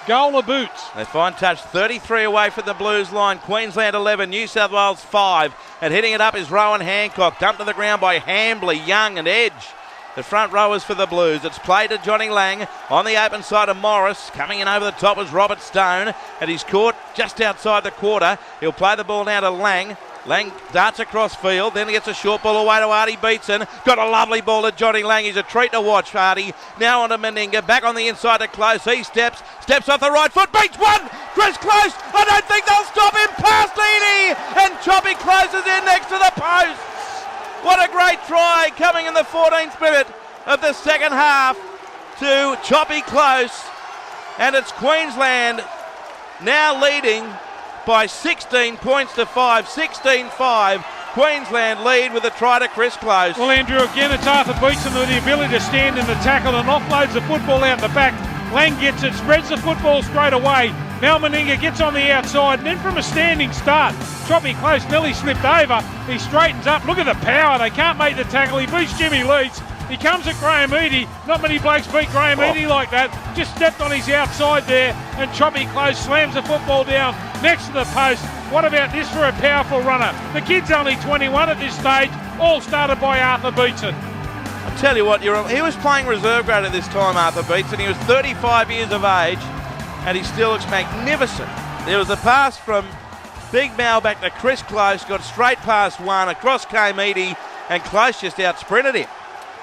Gola boots. They find touch 33 away from the Blues line. Queensland 11, New South Wales 5. And hitting it up is Rowan Hancock. Dumped to the ground by Hambley, Young and Edge. The front rowers for the Blues. It's played to Johnny Lang on the open side of Morris. Coming in over the top was Robert Stone. And he's caught just outside the quarter. He'll play the ball now to Lang. Lang darts across field, then he gets a short ball away to Artie Beetson. Got a lovely ball to Johnny Lang. He's a treat to watch, Artie. Now on to Meninga, back on the inside to Close. He steps off the right foot, beats one. Chris Close, I don't think they'll stop him. Past Edie, and Choppy closes in next to the post. What a great try coming in the 14th minute of the second half to Choppy Close. And it's Queensland now leading by 16 points to 5, 16-5. Queensland lead with a try to Chris Close. Well, Andrew, again, it's Arthur Beetson with the ability to stand in the tackle and offloads the football out the back. Lang gets it, spreads the football straight away. Mal Meninga gets on the outside, and then from a standing start, Choppy Close nearly slipped over. He straightens up. Look at the power. They can't make the tackle. He beats Jimmy Leeds. He comes at Graham Eady. Not many blokes beat Graham Eady like that. Just stepped on his outside there, and Choppy Close slams the football down next to the post. What about this for a powerful runner? The kid's only 21 at this stage, all started by Arthur Beetson. I'll tell you what, he was playing reserve grade at this time, Arthur Beetson. He was 35 years of age, and he still looks magnificent. There was a pass from Big Mal back to Chris Close, got straight past one, across came Eady, and Close just out-sprinted him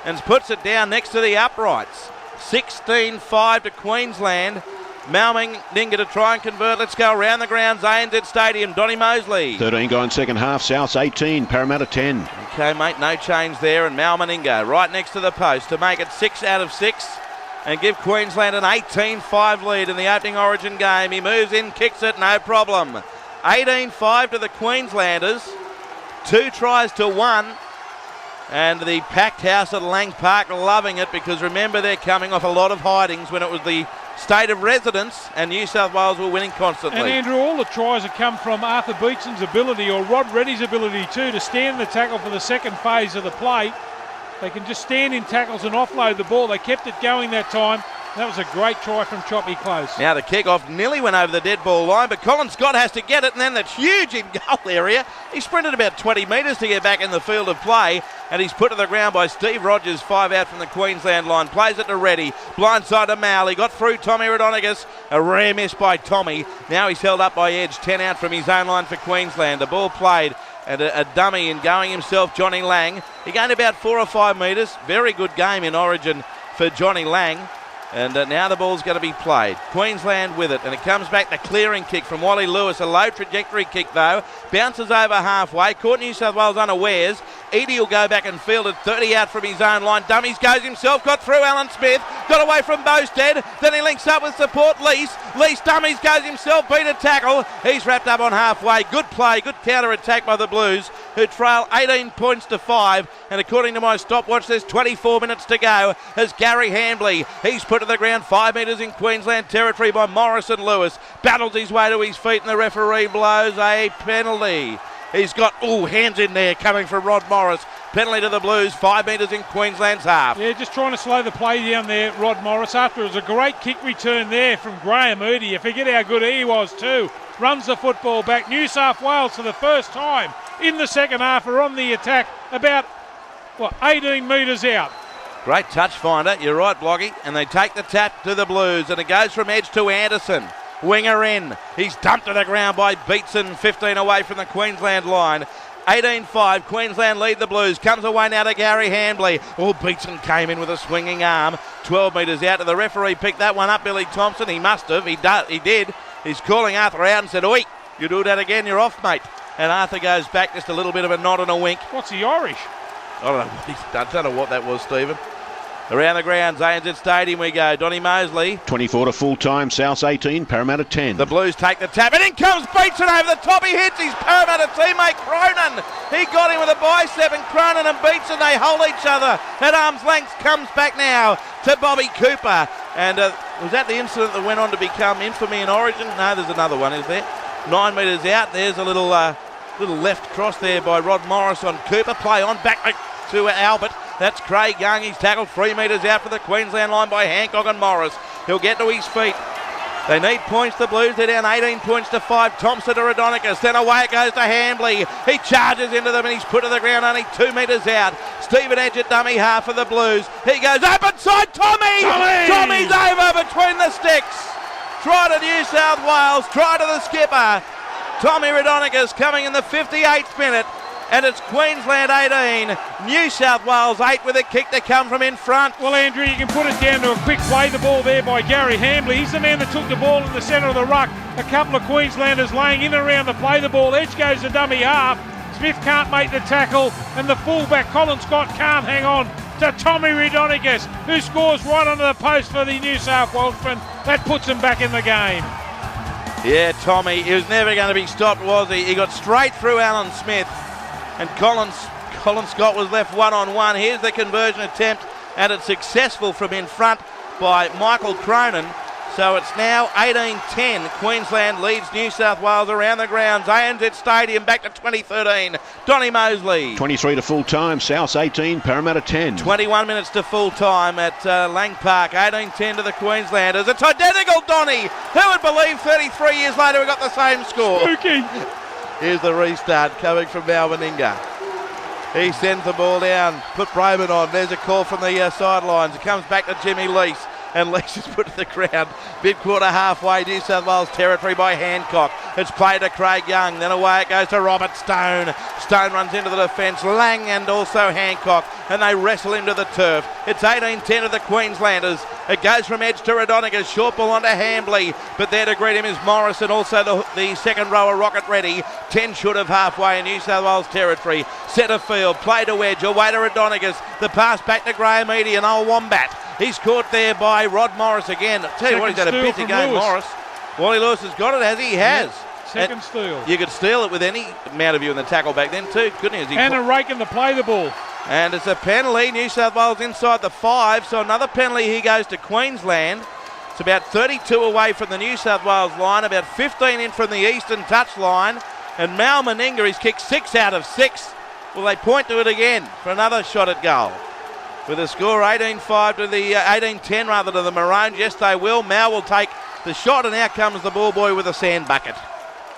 and puts it down next to the uprights. 16-5 to Queensland. Mal Meninga to try and convert. Let's go around the grounds, ANZ Stadium. Donny Mosley. 13 gone second half. Souths 18, Parramatta 10. Okay, mate, no change there. And Mal Meninga right next to the post to make it 6 out of 6 and give Queensland an 18-5 lead in the opening Origin game. He moves in, kicks it, no problem. 18-5 to the Queenslanders. 2 tries to 1. And the packed house at Lang Park loving it, because remember, they're coming off a lot of hidings when it was the state of residence and New South Wales were winning constantly. And Andrew, all the tries have come from Arthur Beetson's ability, or Rod Reddy's ability too, to stand the tackle for the second phase of the play. They can just stand in tackles and offload the ball. They kept it going that time. That was a great try from Choppy Close. Now the kick-off nearly went over the dead ball line, but Colin Scott has to get it, and then that's huge in goal area. He sprinted about 20 metres to get back in the field of play, and he's put to the ground by Steve Rogers, 5 out from the Queensland line. Plays it to Reddy, blindside to Mal. He got through Tommy Radonigas, a rare miss by Tommy. Now he's held up by Edge, 10 out from his own line for Queensland. The ball played, and a dummy in going himself, Johnny Lang. He gained about 4 or 5 metres. Very good game in Origin for Johnny Lang. And now the ball's going to be played. Queensland with it, and it comes back the clearing kick from Wally Lewis. A low trajectory kick though. Bounces over halfway. Caught New South Wales unawares. Edie will go back and field it. 30 out from his own line. Dummies goes himself. Got through Alan Smith. Got away from Bowstead. Then he links up with support Lease. Lease dummies goes himself. Beat a tackle. He's wrapped up on halfway. Good play. Good counter attack by the Blues, who trail 18 points to 5. And according to my stopwatch, there's 24 minutes to go as Gary Hambley, he's put to the ground 5 metres in Queensland territory by Morrison Lewis. Battles his way to his feet, and the referee blows a penalty. He's got, hands in there coming from Rod Morris. Penalty to the Blues, 5 metres in Queensland's half. Yeah, just trying to slow the play down there, Rod Morris. After it was a great kick return there from Graham Eady. You forget how good he was too. Runs the football back. New South Wales for the first time in the second half are on the attack, about 18 metres out. Great touch finder, you're right, Bloggy. And they take the tap to the Blues, and it goes from Edge to Anderson. Winger in. He's dumped to the ground by Beetson, 15 away from the Queensland line. 18-5, Queensland lead the Blues. Comes away now to Gary Hambley. Beetson came in with a swinging arm. 12 metres out. The referee picked that one up, Billy Thompson. He must have. He did. He's calling Arthur out and said, "Oi, you do that again, you're off, mate." And Arthur goes back, just a little bit of a nod and a wink. What's he, Irish? I don't know what he's done. I don't know what that was, Stephen. Around the grounds, ANZ Stadium we go. Donny Mosley. 24 to full time. Souths 18, Parramatta 10. The Blues take the tap, and in comes Beetson over the top. He hits his Parramatta teammate Cronin. He got him with a bicep, and Cronin and Beetson, they hold each other at arm's length. Comes back now to Bobby Cooper. And was that the incident that went on to become infamy in Origin? No, there's another one, is there? 9 metres out. There's a little left cross there by Rod Morris on Cooper. Play on back to Albert. That's Craig Young. He's tackled 3 metres out for the Queensland line by Hancock and Morris. He'll get to his feet. They need points, the Blues. They're down 18 points to 5. Thompson to Rodonicus. Then away it goes to Hambley. He charges into them and he's put to the ground only 2 metres out. Stephen Edge at dummy half for the Blues. He goes up inside Tommy! Tommy's over between the sticks. Try to New South Wales. Try to the skipper. Tommy Rodonicus coming in the 58th minute. And it's Queensland 18, New South Wales 8 with a kick to come from in front. Well, Andrew, you can put it down to a quick play. The ball there by Gary Hambley. He's the man that took the ball in the centre of the ruck. A couple of Queenslanders laying in and around the play. The ball edge goes to dummy half. Smith can't make the tackle, and the fullback Colin Scott can't hang on to Tommy Rodonicus, who scores right onto the post for the New South Welshman. That puts him back in the game. Yeah, Tommy, he was never going to be stopped, was he? He got straight through Alan Smith. And Colin Scott was left one-on-one. Here's the conversion attempt, and it's successful from in front by Michael Cronin. So it's now 18-10. Queensland leads New South Wales around the grounds. ANZ Stadium back to 2013. Donny Mosley. 23 to full time. Souths 18, Parramatta 10. 21 minutes to full time at Lang Park. 18-10 to the Queenslanders. It's identical, Donny. Who would believe 33 years later we got the same score? Spooky. Here's the restart coming from Mal Meninga. He sends the ball down, put Brayman on. There's a call from the sidelines. It comes back to Jimmy Lease, and Lease is put to the ground. Mid-quarter halfway, New South Wales territory by Hancock. It's played to Craig Young, then away it goes to Robert Stone. Stone runs into the defence, Lang and also Hancock, and they wrestle him to the turf. It's 18-10 to the Queenslanders. It goes from edge to Rodonicus, short ball onto Hambley, but there to greet him is Morris and also the second rower Rocket Ready. 10 short of halfway in New South Wales territory. Centre field, play to edge, away to Rodonicus. The pass back to Graham Eady and old Wombat. He's caught there by Rod Morris again. I'll tell you what, he's had a busy game, Lewis. Morris. Wally Lewis has got it, has he? He has. Second steal. You could steal it with any amount of you in the tackle back then too, couldn't you? And a raking to play the ball. And it's a penalty. New South Wales inside the 5, so another penalty. He goes to Queensland. It's about 32 away from the New South Wales line, about 15 in from the eastern touch line. And Mal Meninga, he's kicked 6 out of 6. Will they point to it again for another shot at goal? With a score 18-5 to the 18-10 rather to the Maroons. Yes, they will. Mal will take the shot, and out comes the ball boy with a sand bucket.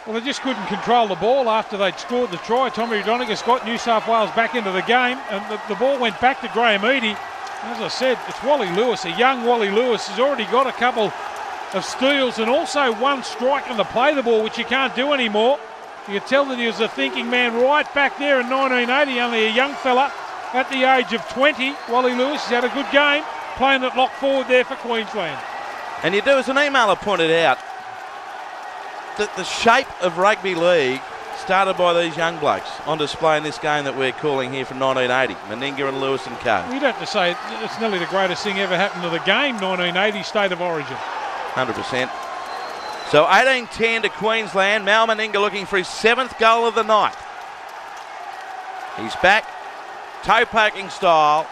Well, they just couldn't control the ball after they'd scored the try. Tommy Rodonicus got New South Wales back into the game, and the ball went back to Graham Eady. As I said, it's Wally Lewis, a young Wally Lewis, has already got a couple of steals and also one strike on the play the ball, which you can't do anymore. You can tell that he was a thinking man right back there in 1980, only a young fella at the age of 20. Wally Lewis has had a good game, playing at lock forward there for Queensland. And you do, as an emailer pointed out, that the shape of rugby league started by these young blokes on display in this game that we're calling here from 1980. Meninga and Lewis and Co. You'd have to say it's nearly the greatest thing ever happened to the game, 1980 State of Origin. 100%. So 18-10 to Queensland. Mal Meninga looking for his 7th goal of the night. He's back, toe-poking style.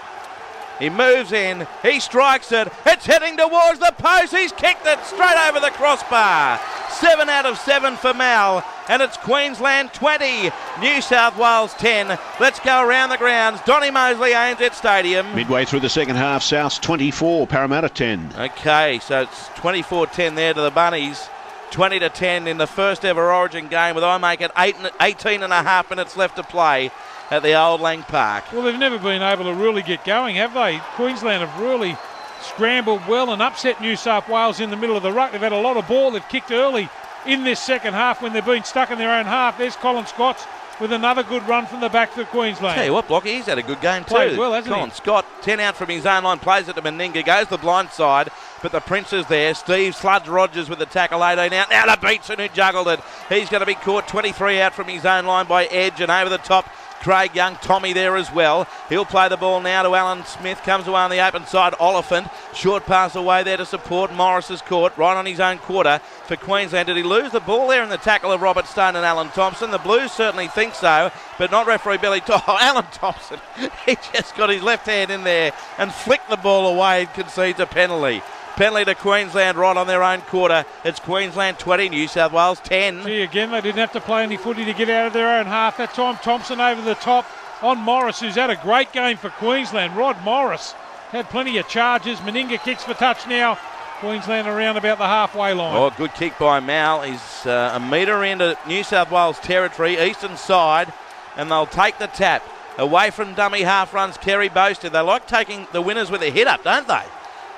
He moves in, he strikes it, it's heading towards the post, he's kicked it straight over the crossbar. 7 out of 7 for Mal, and it's Queensland 20, New South Wales 10. Let's go around the grounds. Donny Mosley, ANZ Stadium. Midway through the second half, Souths 24, Parramatta 10. Okay, so it's 24-10 there to the Bunnies. 20-10 in the first ever Origin game, with I make it 18 and a half minutes left to play at the old Lang Park. Well, they've never been able to really get going, have they? Queensland have really scrambled well and upset New South Wales in the middle of the ruck. They've had a lot of ball. They've kicked early in this second half when they've been stuck in their own half. There's Colin Scott with another good run from the back for Queensland. Tell you what, Blocky, he's had a good game too. Played well, hasn't he? Colin Scott, 10 out from his own line, plays it to Meninga, goes the blind side, but the Prince is there. Steve Sludge Rogers with the tackle, 18 out. Now to Beetson, who juggled it. He's going to be caught 23 out from his own line by Edge, and over the top Craig Young, Tommy there as well. He'll play the ball now to Alan Smith. Comes away on the open side. Oliphant. Short pass away there to support. Morris is caught right on his own quarter for Queensland. Did he lose the ball there in the tackle of Robert Stone and Alan Thompson? The Blues certainly think so, but not referee Billy. Oh, Alan Thompson. He just got his left hand in there and flicked the ball away and concedes a penalty. Penalty to Queensland right on their own quarter. It's Queensland 20, New South Wales 10. See, again, they didn't have to play any footy to get out of their own half. That time, Thompson over the top on Morris, who's had a great game for Queensland. Rod Morris had plenty of charges. Meninga kicks for touch now. Queensland around about the halfway line. Oh, good kick by Mal. He's a metre into New South Wales territory, eastern side, and they'll take the tap. Away from dummy half runs Kerry Boasted. They like taking the winners with a hit up, don't they?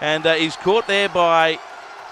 And he's caught there by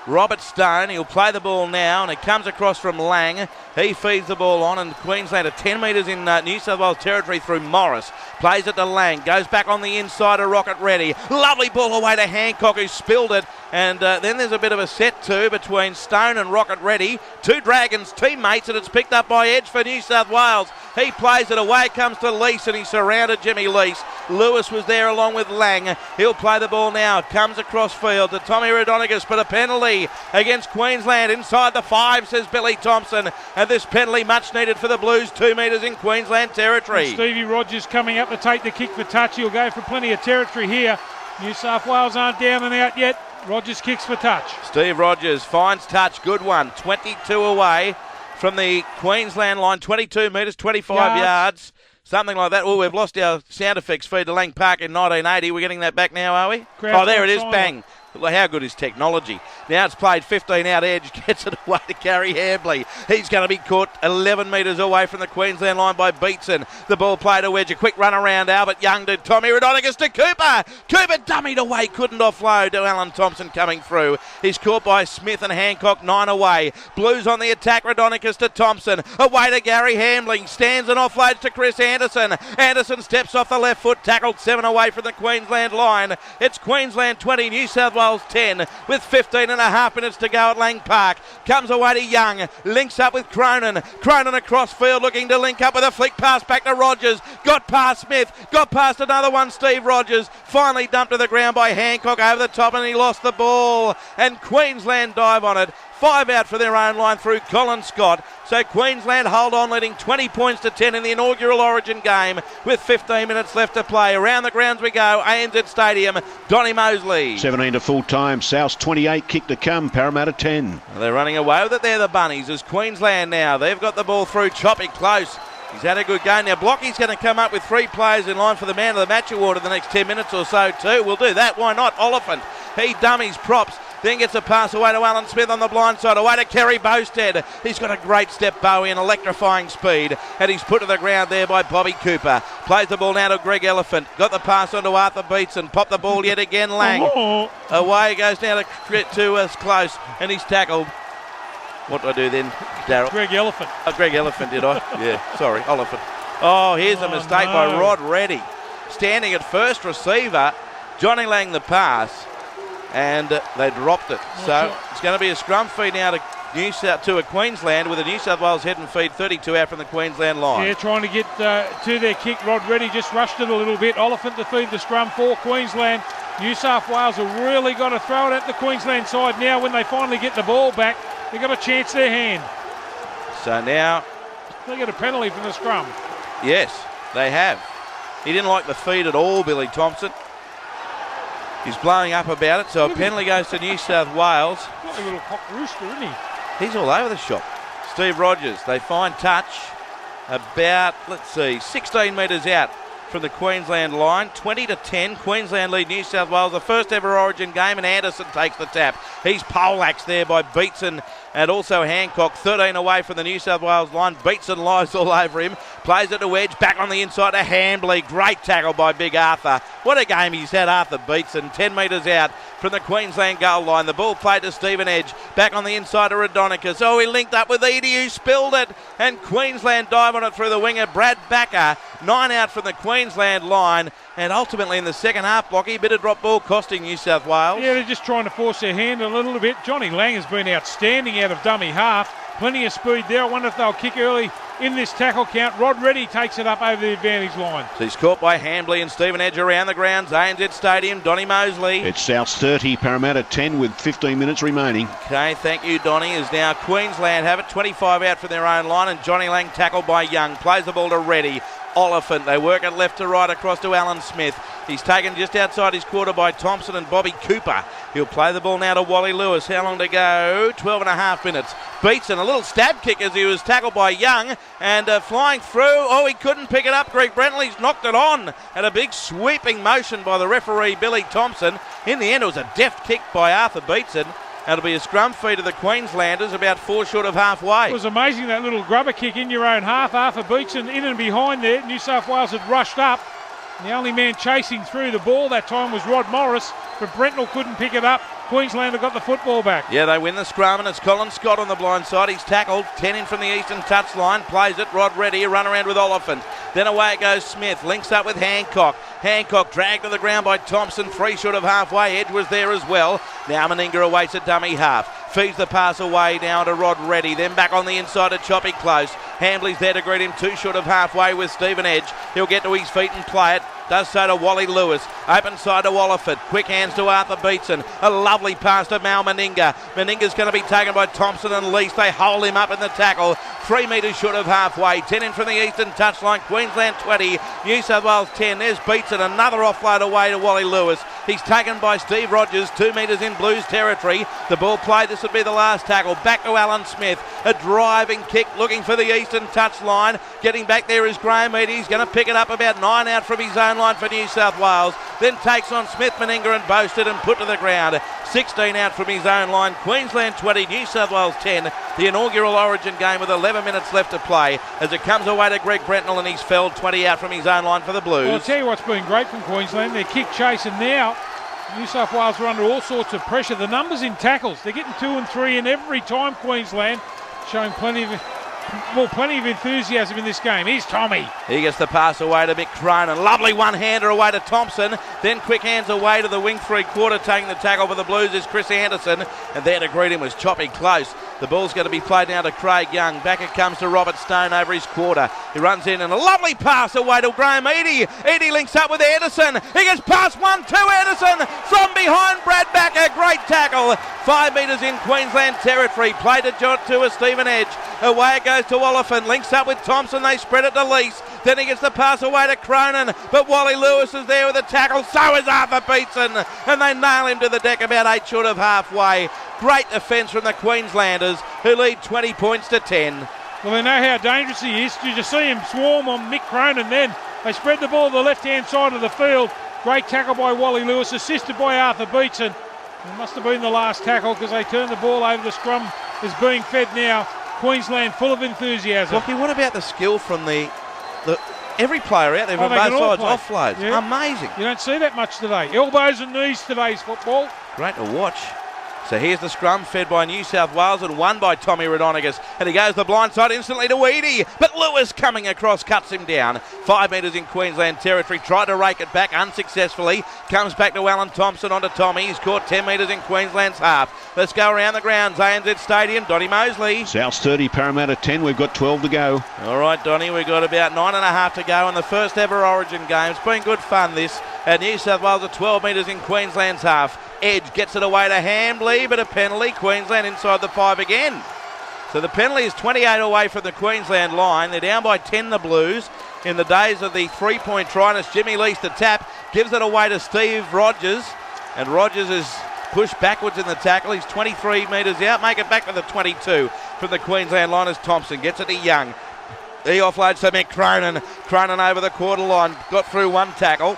Robert Stone. He'll play the ball now, and it comes across from Lang. He feeds the ball on, and Queensland are 10 metres in New South Wales territory through Morris. Plays it to Lang. Goes back on the inside to Rocket Ready. Lovely ball away to Hancock, who spilled it. And then there's a bit of a set too between Stone and Rocket Ready. Two Dragons teammates, and it's picked up by Edge for New South Wales. He plays it away, comes to Lease, and he surrounded Jimmy Lease. Lewis was there along with Lang. He'll play the ball now. Comes across field to Tommy Rodonigas, but a penalty against Queensland inside the 5, says Billy Thompson. And this penalty much needed for the Blues, 2 metres in Queensland territory. And Stevie Rogers coming up to take the kick for touch. He'll go for plenty of territory here. New South Wales aren't down and out yet. Rogers kicks for touch. Steve Rogers finds touch, good one. 22 away from the Queensland line, 22 metres, 25 yards. Something like that. Oh, we've lost our sound effects feed to Lang Park in 1980. We're getting that back now, are we? Crowd there it is, silent. bang. How good is technology? Now it's played 15 out Edge, gets it away to Gary Hambley. He's going to be caught 11 metres away from the Queensland line by Beatson. The ball played to Wedge, a quick run around. Albert Young to Tommy Rodonigas to Cooper. Cooper dummied away, couldn't offload to Alan Thompson coming through. He's caught by Smith and Hancock, 9 away. Blues on the attack, Rodonigas to Thompson. Away to Gary Hambley, stands and offloads to Chris Anderson. Anderson steps off the left foot, tackled 7 away from the Queensland line. It's Queensland 20, New South Wales 10 with 15 and a half minutes to go at Lang Park. Comes away to Young, links up with Cronin. Cronin across field looking to link up with a flick pass back to Rogers. Got past Smith, got past another one, Steve Rogers. Finally dumped to the ground by Hancock over the top, and he lost the ball. And Queensland dive on it. 5 out for their own line through Colin Scott. So Queensland hold on, leading 20 points to 10 in the inaugural Origin game with 15 minutes left to play. Around the grounds we go, ANZ Stadium, Donny Mosley. 17 to full time. South 28, kick to come. Parramatta 10. They're running away with it. They're the Bunnies. As Queensland now, they've got the ball through. Choppy close. He's had a good game. Now Blocky's going to come up with 3 players in line for the Man of the Match award in the next 10 minutes or so too. We'll do that. Why not? Oliphant. He dummies props. Then gets a pass away to Alan Smith on the blind side. Away to Kerry Boasted. He's got a great step, Bowie, and electrifying speed. And he's put to the ground there by Bobby Cooper. Plays the ball now to Greg Elephant. Got the pass on to Arthur Beatson. Popped the ball yet again, Lang. Away goes now to us close. And he's tackled. What do I do then, Darryl? Greg Elephant. Oh, Greg Elephant, did I? Yeah, sorry, Oliphant. Oh, here's a mistake by Rod Reddy. Standing at first receiver, Johnny Lang the pass, and they dropped it. So it's going to be a scrum feed now to Queensland with a New South Wales head and feed 32 out from the Queensland line. Yeah, trying to get to their kick. Rod Reddy just rushed it a little bit. Oliphant to feed the scrum for Queensland. New South Wales have really got to throw it at the Queensland side now. When they finally get the ball back, they've got a chance their hand. So now they get a penalty from the scrum. Yes, they have. He didn't like the feed at all, Billy Thompson. He's blowing up about it, so a penalty goes to New South Wales. Got a little cock rooster, isn't he? He's all over the shop. Steve Rogers, they find touch about, 16 metres out from the Queensland line. 20 to 10, Queensland lead New South Wales. The first ever Origin game, and Anderson takes the tap. He's poleaxed there by Beatson and also Hancock. 13 away from the New South Wales line. Beatson lies all over him. Plays it to Wedge, back on the inside to Hambley. Great tackle by Big Arthur. What a game he's had, Arthur Beatson. 10 metres out from the Queensland goal line. The ball played to Stephen Edge. Back on the inside to Rodonikas. Oh, he linked up with Edie, who spilled it. And Queensland dive on it through the winger. Brad Backer, 9 out from the Queensland line. And ultimately in the second half, Blocky, bit of drop ball costing New South Wales. Yeah, they're just trying to force their hand a little bit. Johnny Lang has been outstanding out of dummy half. Plenty of speed there. I wonder if they'll kick early in this tackle count. Rod Reddy takes it up over the advantage line. So he's caught by Hambley and Stephen Edge around the grounds. ANZ Stadium, Donny Mosley. It's South's 30, Parramatta 10 with 15 minutes remaining. Okay, thank you, Donny. Is now Queensland have it. 25 out from their own line, and Johnny Lang tackled by Young. Plays the ball to Reddy. Oliphant. They work it left to right across to Alan Smith. He's taken just outside his quarter by Thompson and Bobby Cooper. He'll play the ball now to Wally Lewis. How long to go? 12.5 minutes. Beatson, a little stab kick as he was tackled by Young and flying through. Oh, he couldn't pick it up. Greg Brentley's knocked it on. And a big sweeping motion by the referee, Billy Thompson. In the end, it was a deft kick by Arthur Beatson. It'll be a scrum feed of the Queenslanders, about 4 short of halfway. It was amazing, that little grubber kick in your own half. Arthur Beatson in and behind there. New South Wales had rushed up. The only man chasing through the ball that time was Rod Morris, but Brentnell couldn't pick it up. Queensland have got the football back. Yeah, they win the scrum, and it's Colin Scott on the blind side. He's tackled, 10 in from the eastern touchline, plays it, Rod ready, a run around with Oliphant. Then away it goes Smith, links up with Hancock. Hancock dragged to the ground by Thompson, 3 short of halfway. Edge was there as well. Now Meninga awaits a dummy half. Feeds the pass away now to Rod Reddy. Then back on the inside to Choppy Close. Hambley's there to greet him 2 short of halfway with Stephen Edge. He'll get to his feet and play it. Does so to Wally Lewis. Open side to Oliphant. Quick hands to Arthur Beatson. A lovely pass to Mal Meninga. Meninga's going to be taken by Thompson and Lease. They hold him up in the tackle. 3 metres short of halfway. 10 in from the eastern touchline. Queensland 20. New South Wales 10. There's Beatson. Another offload away to Wally Lewis. He's taken by Steve Rogers. 2 metres in Blues territory. The ball played. This would be the last tackle. Back to Alan Smith. A driving kick looking for the eastern touchline. Getting back there is Graham Eady. He's going to pick it up about 9 out from his own line for New South Wales. Then takes on Smith, Meninga and Boasted and put to the ground. 16 out from his own line. Queensland 20, New South Wales 10. The inaugural Origin game with 11 minutes left to play as it comes away to Greg Brentnell and he's felled 20 out from his own line for the Blues. Well, I'll tell you what's been great from Queensland. Their kick chase, and now New South Wales are under all sorts of pressure. The numbers in tackles, they're getting 2 and 3 in every time. Queensland showing plenty of enthusiasm in this game. Here's Tommy. He gets the pass away to Mick Cronin. Lovely one-hander away to Thompson. Then quick hands away to the wing 3/4. Taking the tackle for the Blues is Chris Anderson. And there to greet him was Choppy Close. The ball's going to be played now to Craig Young. Back it comes to Robert Stone over his quarter. He runs in and a lovely pass away to Graham Eady. Eady links up with Anderson. He gets past 1-2 Anderson from behind Brad Backer. Great tackle. 5 metres in Queensland territory. Played it to Stephen Edge. Away it goes to Oliphant. Links up with Thompson. They spread it to Lease. Then he gets the pass away to Cronin. But Wally Lewis is there with a tackle. So is Arthur Beatson. And they nail him to the deck about 8 short of halfway. Great defence from the Queenslanders, who lead 20 points to 10. Well, they know how dangerous he is. Did you see him swarm on Mick Cronin then? They spread the ball to the left-hand side of the field. Great tackle by Wally Lewis, assisted by Arthur Beatson. It must have been the last tackle because they turned the ball over. The scrum is being fed now. Queensland full of enthusiasm. Lockie, what about the skill from the every player out there from both sides? Offloads. Yeah. Amazing. You don't see that much today. Elbows and knees today's football. Great to watch. So here's the scrum fed by New South Wales and won by Tommy Radonigas. And he goes the blind side instantly to Eady. But Lewis coming across cuts him down. 5 metres in Queensland territory. Tried to rake it back unsuccessfully. Comes back to Alan Thompson onto Tommy. He's caught 10 metres in Queensland's half. Let's go around the grounds. ANZ Stadium. Donny Mosley. South's 30, Parramatta 10. We've got 12 to go. All right, Donny. We've got about 9.5 to go in the first ever Origin game. It's been good fun this. And New South Wales are 12 metres in Queensland's half. Edge gets it away to Hambley, but a penalty. Queensland inside the 5 again. So the penalty is 28 away from the Queensland line. They're down by 10, the Blues. In the days of the 3-point try, and it's Jimmy Lease to tap. Gives it away to Steve Rogers. And Rogers is pushed backwards in the tackle. He's 23 metres out. Make it back to the 22 from the Queensland line as Thompson gets it to Young. He offloads to Mick Cronin. Cronin over the quarter line. Got through one tackle.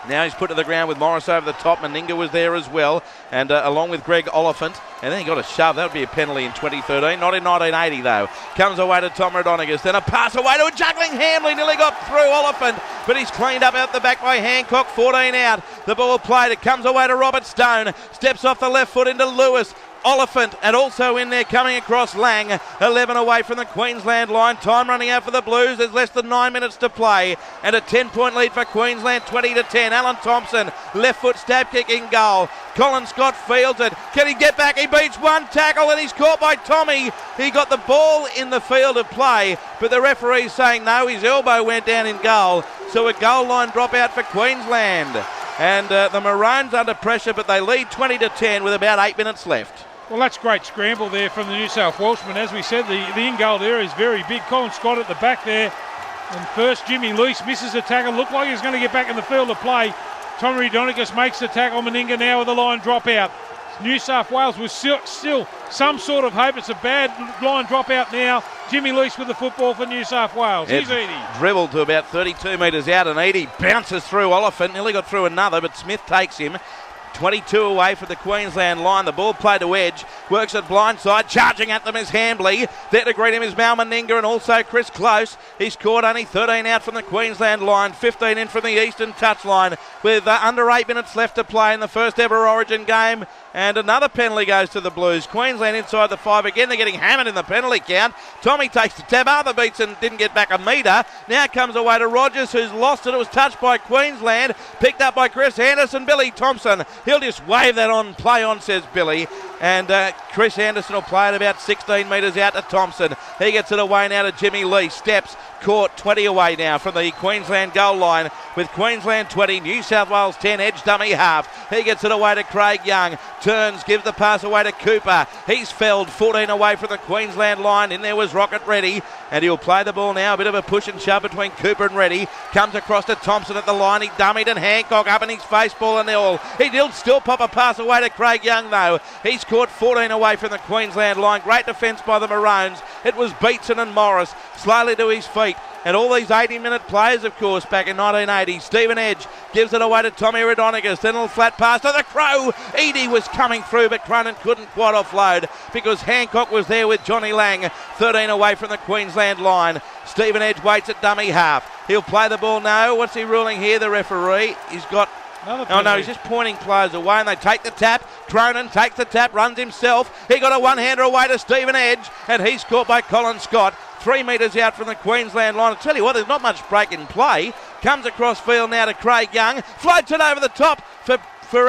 Now he's put to the ground with Morris over the top. Meninga was there as well, and along with Greg Oliphant. And then he got a shove. That would be a penalty in 2013. Not in 1980, though. Comes away to Tom Radonigas. Then a pass away to a juggling Hambley. Nearly got through Oliphant, but he's cleaned up out the back by Hancock. 14 out. The ball played. It comes away to Robert Stone. Steps off the left foot into Lewis. Oliphant, and also in there coming across Lang. 11 away from the Queensland line. Time running out for the Blues. There's less than 9 minutes to play, and a 10-point lead for Queensland, 20-10. Alan Thompson, left foot stab kick in goal. Colin Scott fields it. Can he get back? He beats one tackle and he's caught by Tommy. He got the ball in the field of play, but the referee's saying no, his elbow went down in goal. So a goal line dropout for Queensland. And the Maroons under pressure, but they lead 20-10 with about 8 minutes left. Well, that's great scramble there from the New South Welshman. As we said, the in-goal area is very big. Colin Scott at the back there. And first, Jimmy Lease misses a tackle. Looked like he was going to get back in the field of play. Tommy Redonicus makes the tackle. Meninga now with the line dropout. New South Wales with still some sort of hope. It's a bad line dropout now. Jimmy Lease with the football for New South Wales. Here's Edie. Dribbled to about 32 metres out, and Edie bounces through Oliphant. Nearly got through another, but Smith takes him. 22 away from the Queensland line. The ball played to edge. Works at blindside. Charging at them is Hambley. There to greet him is Mal Meninga and also Chris Close. He scored only 13 out from the Queensland line. 15 in from the Eastern touchline with under 8 minutes left to play in the first ever Origin game. And another penalty goes to the Blues. Queensland inside the 5 again. They're getting hammered in the penalty count. Tommy takes the tab. Arthur beats and didn't get back a metre. Now comes away to Rogers, who's lost it. It was touched by Queensland. Picked up by Chris Anderson. Billy Thompson. He'll just wave that on. Play on, says Billy. And Chris Anderson will play it about 16 metres out to Thompson. He gets it away now to Jimmy Lee. Steps. Caught 20 away now from the Queensland goal line with Queensland 20, New South Wales 10, edge dummy half. He gets it away to Craig Young. Turns, gives the pass away to Cooper. He's felled 14 away from the Queensland line. In there was Rocket Reddy, and he'll play the ball now. A bit of a push and shove between Cooper and Reddy. Comes across to Thompson at the line. He dummied and Hancock up in his face, ball and all. He did still pop a pass away to Craig Young though. He's caught 14 away from the Queensland line. Great defence by the Maroons. It was Beatson and Morris slowly to his feet. And all these 80-minute players, of course, back in 1980. Stephen Edge gives it away to Tommy Redonicus. Then a little flat pass to the Crow. Edie was coming through, but Cronin couldn't quite offload because Hancock was there with Johnny Lang. 13 away from the Queensland line. Stephen Edge waits at dummy half. He'll play the ball now. What's he ruling here, the referee? He's got... Oh no, he's just pointing players away and they take the tap. Cronin takes the tap, runs himself. He got a one-hander away to Stephen Edge and he's caught by Colin Scott. 3 metres out from the Queensland line. I'll tell you what, there's not much break in play. Comes across field now to Craig Young. Floats it over the top for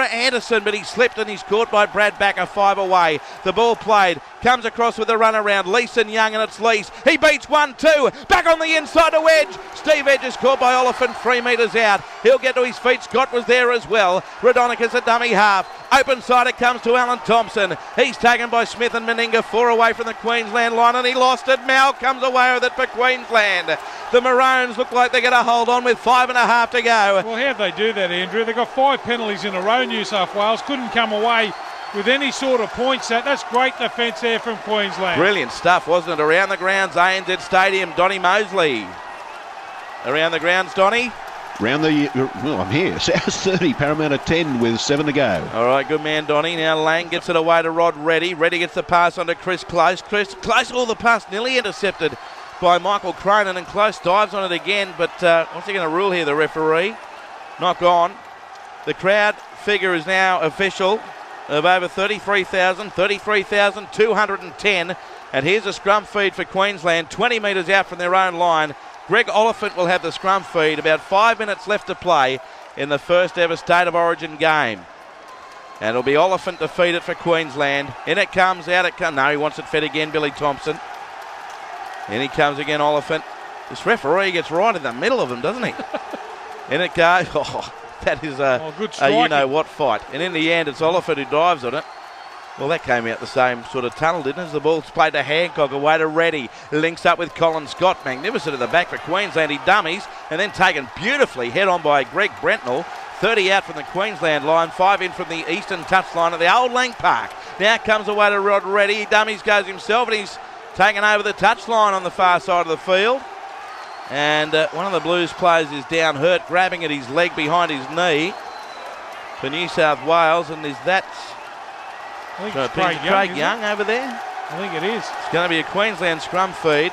Anderson, but he slipped and he's caught by Brad Backer 5 away. The ball played. Comes across with a run around. Leeson Young and it's Lease. He beats 1-2. Back on the inside to Edge. Steve Edge is caught by Oliphant 3 metres out. He'll get to his feet. Scott was there as well. Redonicus a dummy half. Open side it comes to Alan Thompson. He's taken by Smith and Meninga 4 away from the Queensland line and he lost it. Mal comes away with it for Queensland. The Maroons look like they're going to hold on with 5.5 to go. Well, how'd they do that, Andrew? They got 5 penalties in a row, New South Wales. Couldn't come away with any sort of points. That's great defence there from Queensland. Brilliant stuff, wasn't it? Around the grounds, ANZ Stadium, Donny Mosley. Around the grounds, Donny. Round the... Well, I'm here. South 30, Parramatta 10 with 7 to go. All right, good man, Donny. Now Lang gets it away to Rod Reddy. Reddy gets the pass on to Chris Close. Chris Close, the pass nearly intercepted by Michael Cronin and Close dives on it again. But what's he going to rule here, the referee? Knock on. The crowd figure is now official of over 33,210. And here's a scrum feed for Queensland, 20 metres out from their own line. Greg Oliphant will have the scrum feed. About 5 minutes left to play in the first ever State of Origin game. And it'll be Oliphant to feed it for Queensland. In it comes, out it comes. No, he wants it fed again, Billy Thompson. In he comes again, Oliphant. This referee gets right in the middle of him, doesn't he? In it goes. Oh, that is a you-know-what fight. And in the end, it's Oliphant who dives on it. Well, that came out the same sort of tunnel, didn't it? As the ball's played to Hancock, away to Reddy. Links up with Colin Scott. Magnificent at the back for Queensland. He dummies and then taken beautifully head on by Greg Brentnell. 30 out from the Queensland line, 5 in from the Eastern touchline at the Old Lang Park. Now comes away to Rod Reddy. He dummies, goes himself, and he's taken over the touchline on the far side of the field. And one of the Blues players is down hurt, grabbing at his leg behind his knee for New South Wales. And is that... I think it's Craig Young over there? I think it is. It's going to be a Queensland scrum feed.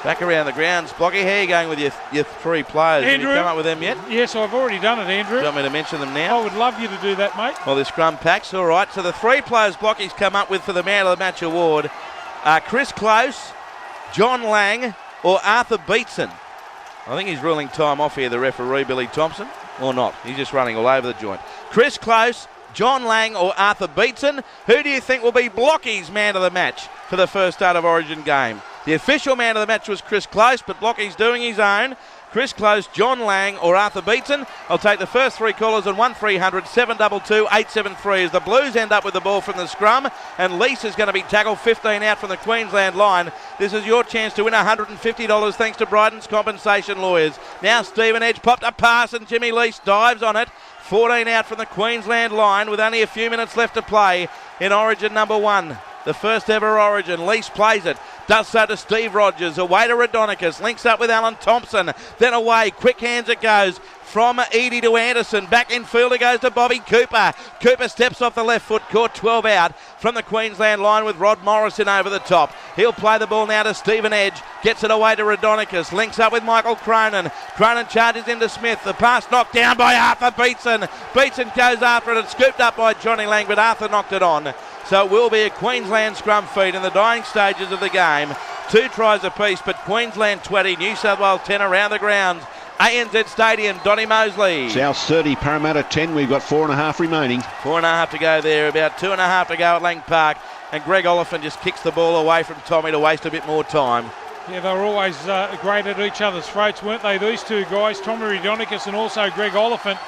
Back around the grounds. Blocky, how are you going with your 3 players? Andrew, have you come up with them yet? Yes, I've already done it, Andrew. Do you want me to mention them now? I would love you to do that, mate. Well, the scrum packs, all right. So the 3 players Blocky's come up with for the Man of the Match award are Chris Close, John Lang or Arthur Beatson. I think he's ruling time off here, the referee, Billy Thompson, or not. He's just running all over the joint. Chris Close, John Lang or Arthur Beatson. Who do you think will be Blocky's Man of the Match for the first Start of Origin game? The official Man of the Match was Chris Close, but Blocky's doing his own. Chris Close, John Lang or Arthur Beetson. I'll take the first 3 callers on 1300 722 873 as the Blues end up with the ball from the scrum, and Lease is going to be tackled 15 out from the Queensland line. This is your chance to win $150 thanks to Bryden's Compensation Lawyers. Now Stephen Edge popped a pass and Jimmy Lease dives on it. 14 out from the Queensland line with only a few minutes left to play in Origin number 1. The first ever Origin. Lease plays it. Does so to Steve Rogers. Away to Radonicus. Links up with Alan Thompson. Then away. Quick hands it goes. From Edie to Anderson. Back in field it goes to Bobby Cooper. Cooper steps off the left foot. Caught 12 out from the Queensland line with Rod Morrison over the top. He'll play the ball now to Stephen Edge. Gets it away to Radonicus. Links up with Michael Cronin. Cronin charges into Smith. The pass knocked down by Arthur Beetson. Beetson goes after it. It's scooped up by Johnny Lang, but Arthur knocked it on. So it will be a Queensland scrum feed in the dying stages of the game. 2 tries apiece, but Queensland 20, New South Wales 10 around the grounds. ANZ Stadium, Donny Mosley. South 30, Parramatta 10. We've got 4.5 remaining. 4.5 to go there, about 2.5 to go at Lang Park. And Greg Oliphant just kicks the ball away from Tommy to waste a bit more time. Yeah, they were always great at each other's throats, weren't they, these two guys, Tommy Radonicus and also Greg Oliphant.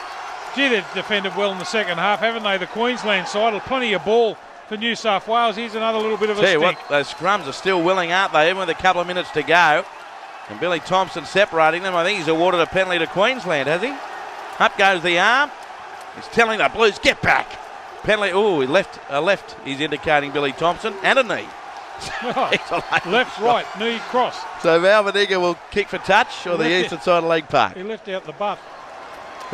Gee, they've defended well in the second half, haven't they? The Queensland side, plenty of ball for New South Wales. Here's another little bit of a stink. What, those scrums are still willing, aren't they, even with a couple of minutes to go. And Billy Thompson separating them. I think he's awarded a penalty to Queensland, has he? Up goes the arm. He's telling the Blues, get back. Penalty. Oh, he left. He's indicating Billy Thompson. And a knee. Left, right, knee, cross. So Val Meninga will kick for touch or the eastern side of Leg Park. He left out the butt.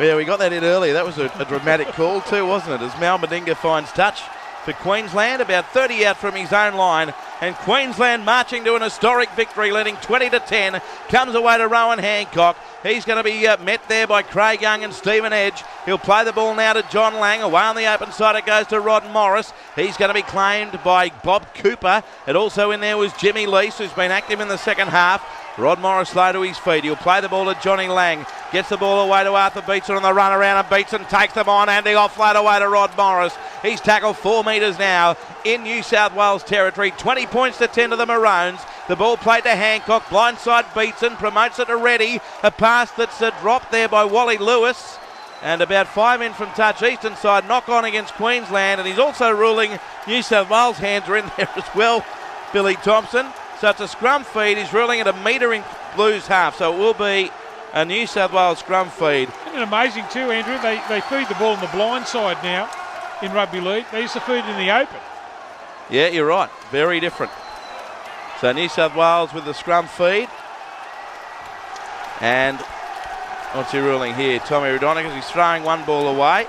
Yeah, we got that in earlier. That was a dramatic call too, wasn't it? As Mal Meninga finds touch for Queensland, about 30 out from his own line, and Queensland marching to an historic victory, leading 20-10. Comes away to Rowan Hancock. He's going to be met there by Craig Young and Stephen Edge. He'll play the ball now to John Lang. Away on the open side it goes to Rod Morris. He's going to be claimed by Bob Cooper. And also in there was Jimmy Lease, who's been active in the second half. Rod Morris slow to his feet. He'll play the ball to Johnny Lang. Gets the ball away to Arthur Beetson on the run around, and Beetson takes them on, and the offload away to Rod Morris. He's tackled 4 metres now in New South Wales territory. 20 points to 10 to the Maroons. The ball played to Hancock. Blindside Beetson promotes it to Reddy. A pass that's dropped there by Wally Lewis. And about 5 in from touch. Eastern side knock on against Queensland. And he's also ruling New South Wales hands are in there as well, Billy Thompson. So it's a scrum feed. He's ruling it a metre in Blues half. So it will be a New South Wales scrum feed. Isn't it amazing too, Andrew? They feed the ball on the blind side now in rugby league. They used to feed in the open. Yeah, you're right. Very different. So New South Wales with the scrum feed. And what's he ruling here? Tommy Radonicus, he's throwing one ball away.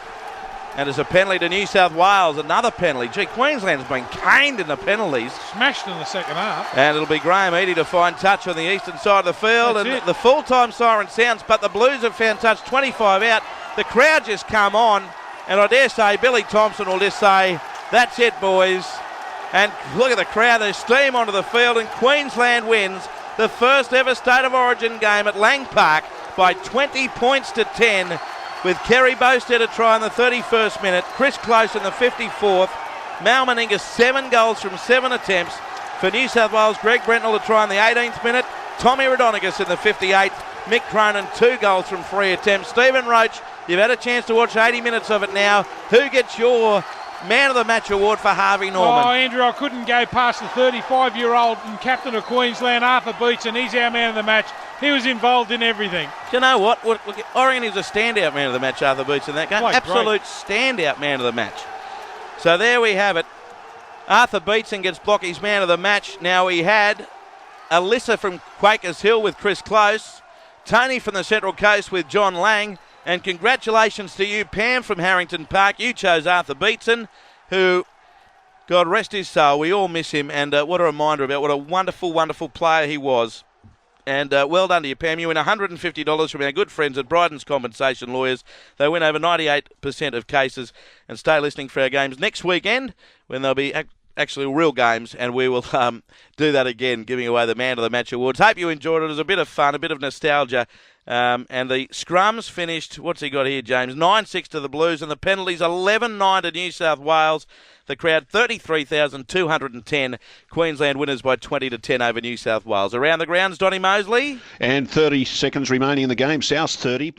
And it's a penalty to New South Wales, another penalty. Gee, Queensland's been caned in the penalties. Smashed in the second half. And it'll be Graham Eadie to find touch on the eastern side of the field. That's and it. The full-time siren sounds, but the Blues have found touch, 25 out. The crowd just come on, and I dare say Billy Thompson will just say, that's it, boys. And look at the crowd, they steam onto the field, and Queensland wins the first ever State of Origin game at Lang Park by 20 points to 10. With Kerry Bowstead a try in the 31st minute, Chris Close in the 54th, Mal Meninga 7 goals from 7 attempts. For New South Wales, Greg Brentnell a try in the 18th minute, Tommy Radonicus in the 58th, Mick Cronin 2 goals from 3 attempts. Stephen Roach, you've had a chance to watch 80 minutes of it now. Who gets your Man of the Match award for Harvey Norman? Oh, Andrew, I couldn't go past the 35-year-old and captain of Queensland, Arthur Beetson. He's our Man of the Match. He was involved in everything. Do you know what? I reckon he was a standout Man of the Match, Arthur Beetson, in that game. Absolute standout Man of the Match. So there we have it. Arthur Beetson gets Blockie's Man of the Match. Now he had Alyssa from Quakers Hill with Chris Close, Tony from the Central Coast with John Lang, and congratulations to you, Pam from Harrington Park. You chose Arthur Beetson, who, God rest his soul, we all miss him, and what a reminder about what a wonderful, wonderful player he was. And well done to you, Pam. You win $150 from our good friends at Bryden's Compensation Lawyers. They win over 98% of cases. And stay listening for our games next weekend when they'll be actually real games, and we will do that again, giving away the Man of the Match awards. Hope you enjoyed it. It was a bit of fun, a bit of nostalgia. And the scrums finished, what's he got here, James? 9-6 to the Blues, and the penalties 11-9 to New South Wales. The crowd 33,210. Queensland winners by 20-10 over New South Wales. Around the grounds, Donny Mosley. And 30 seconds remaining in the game. South 30.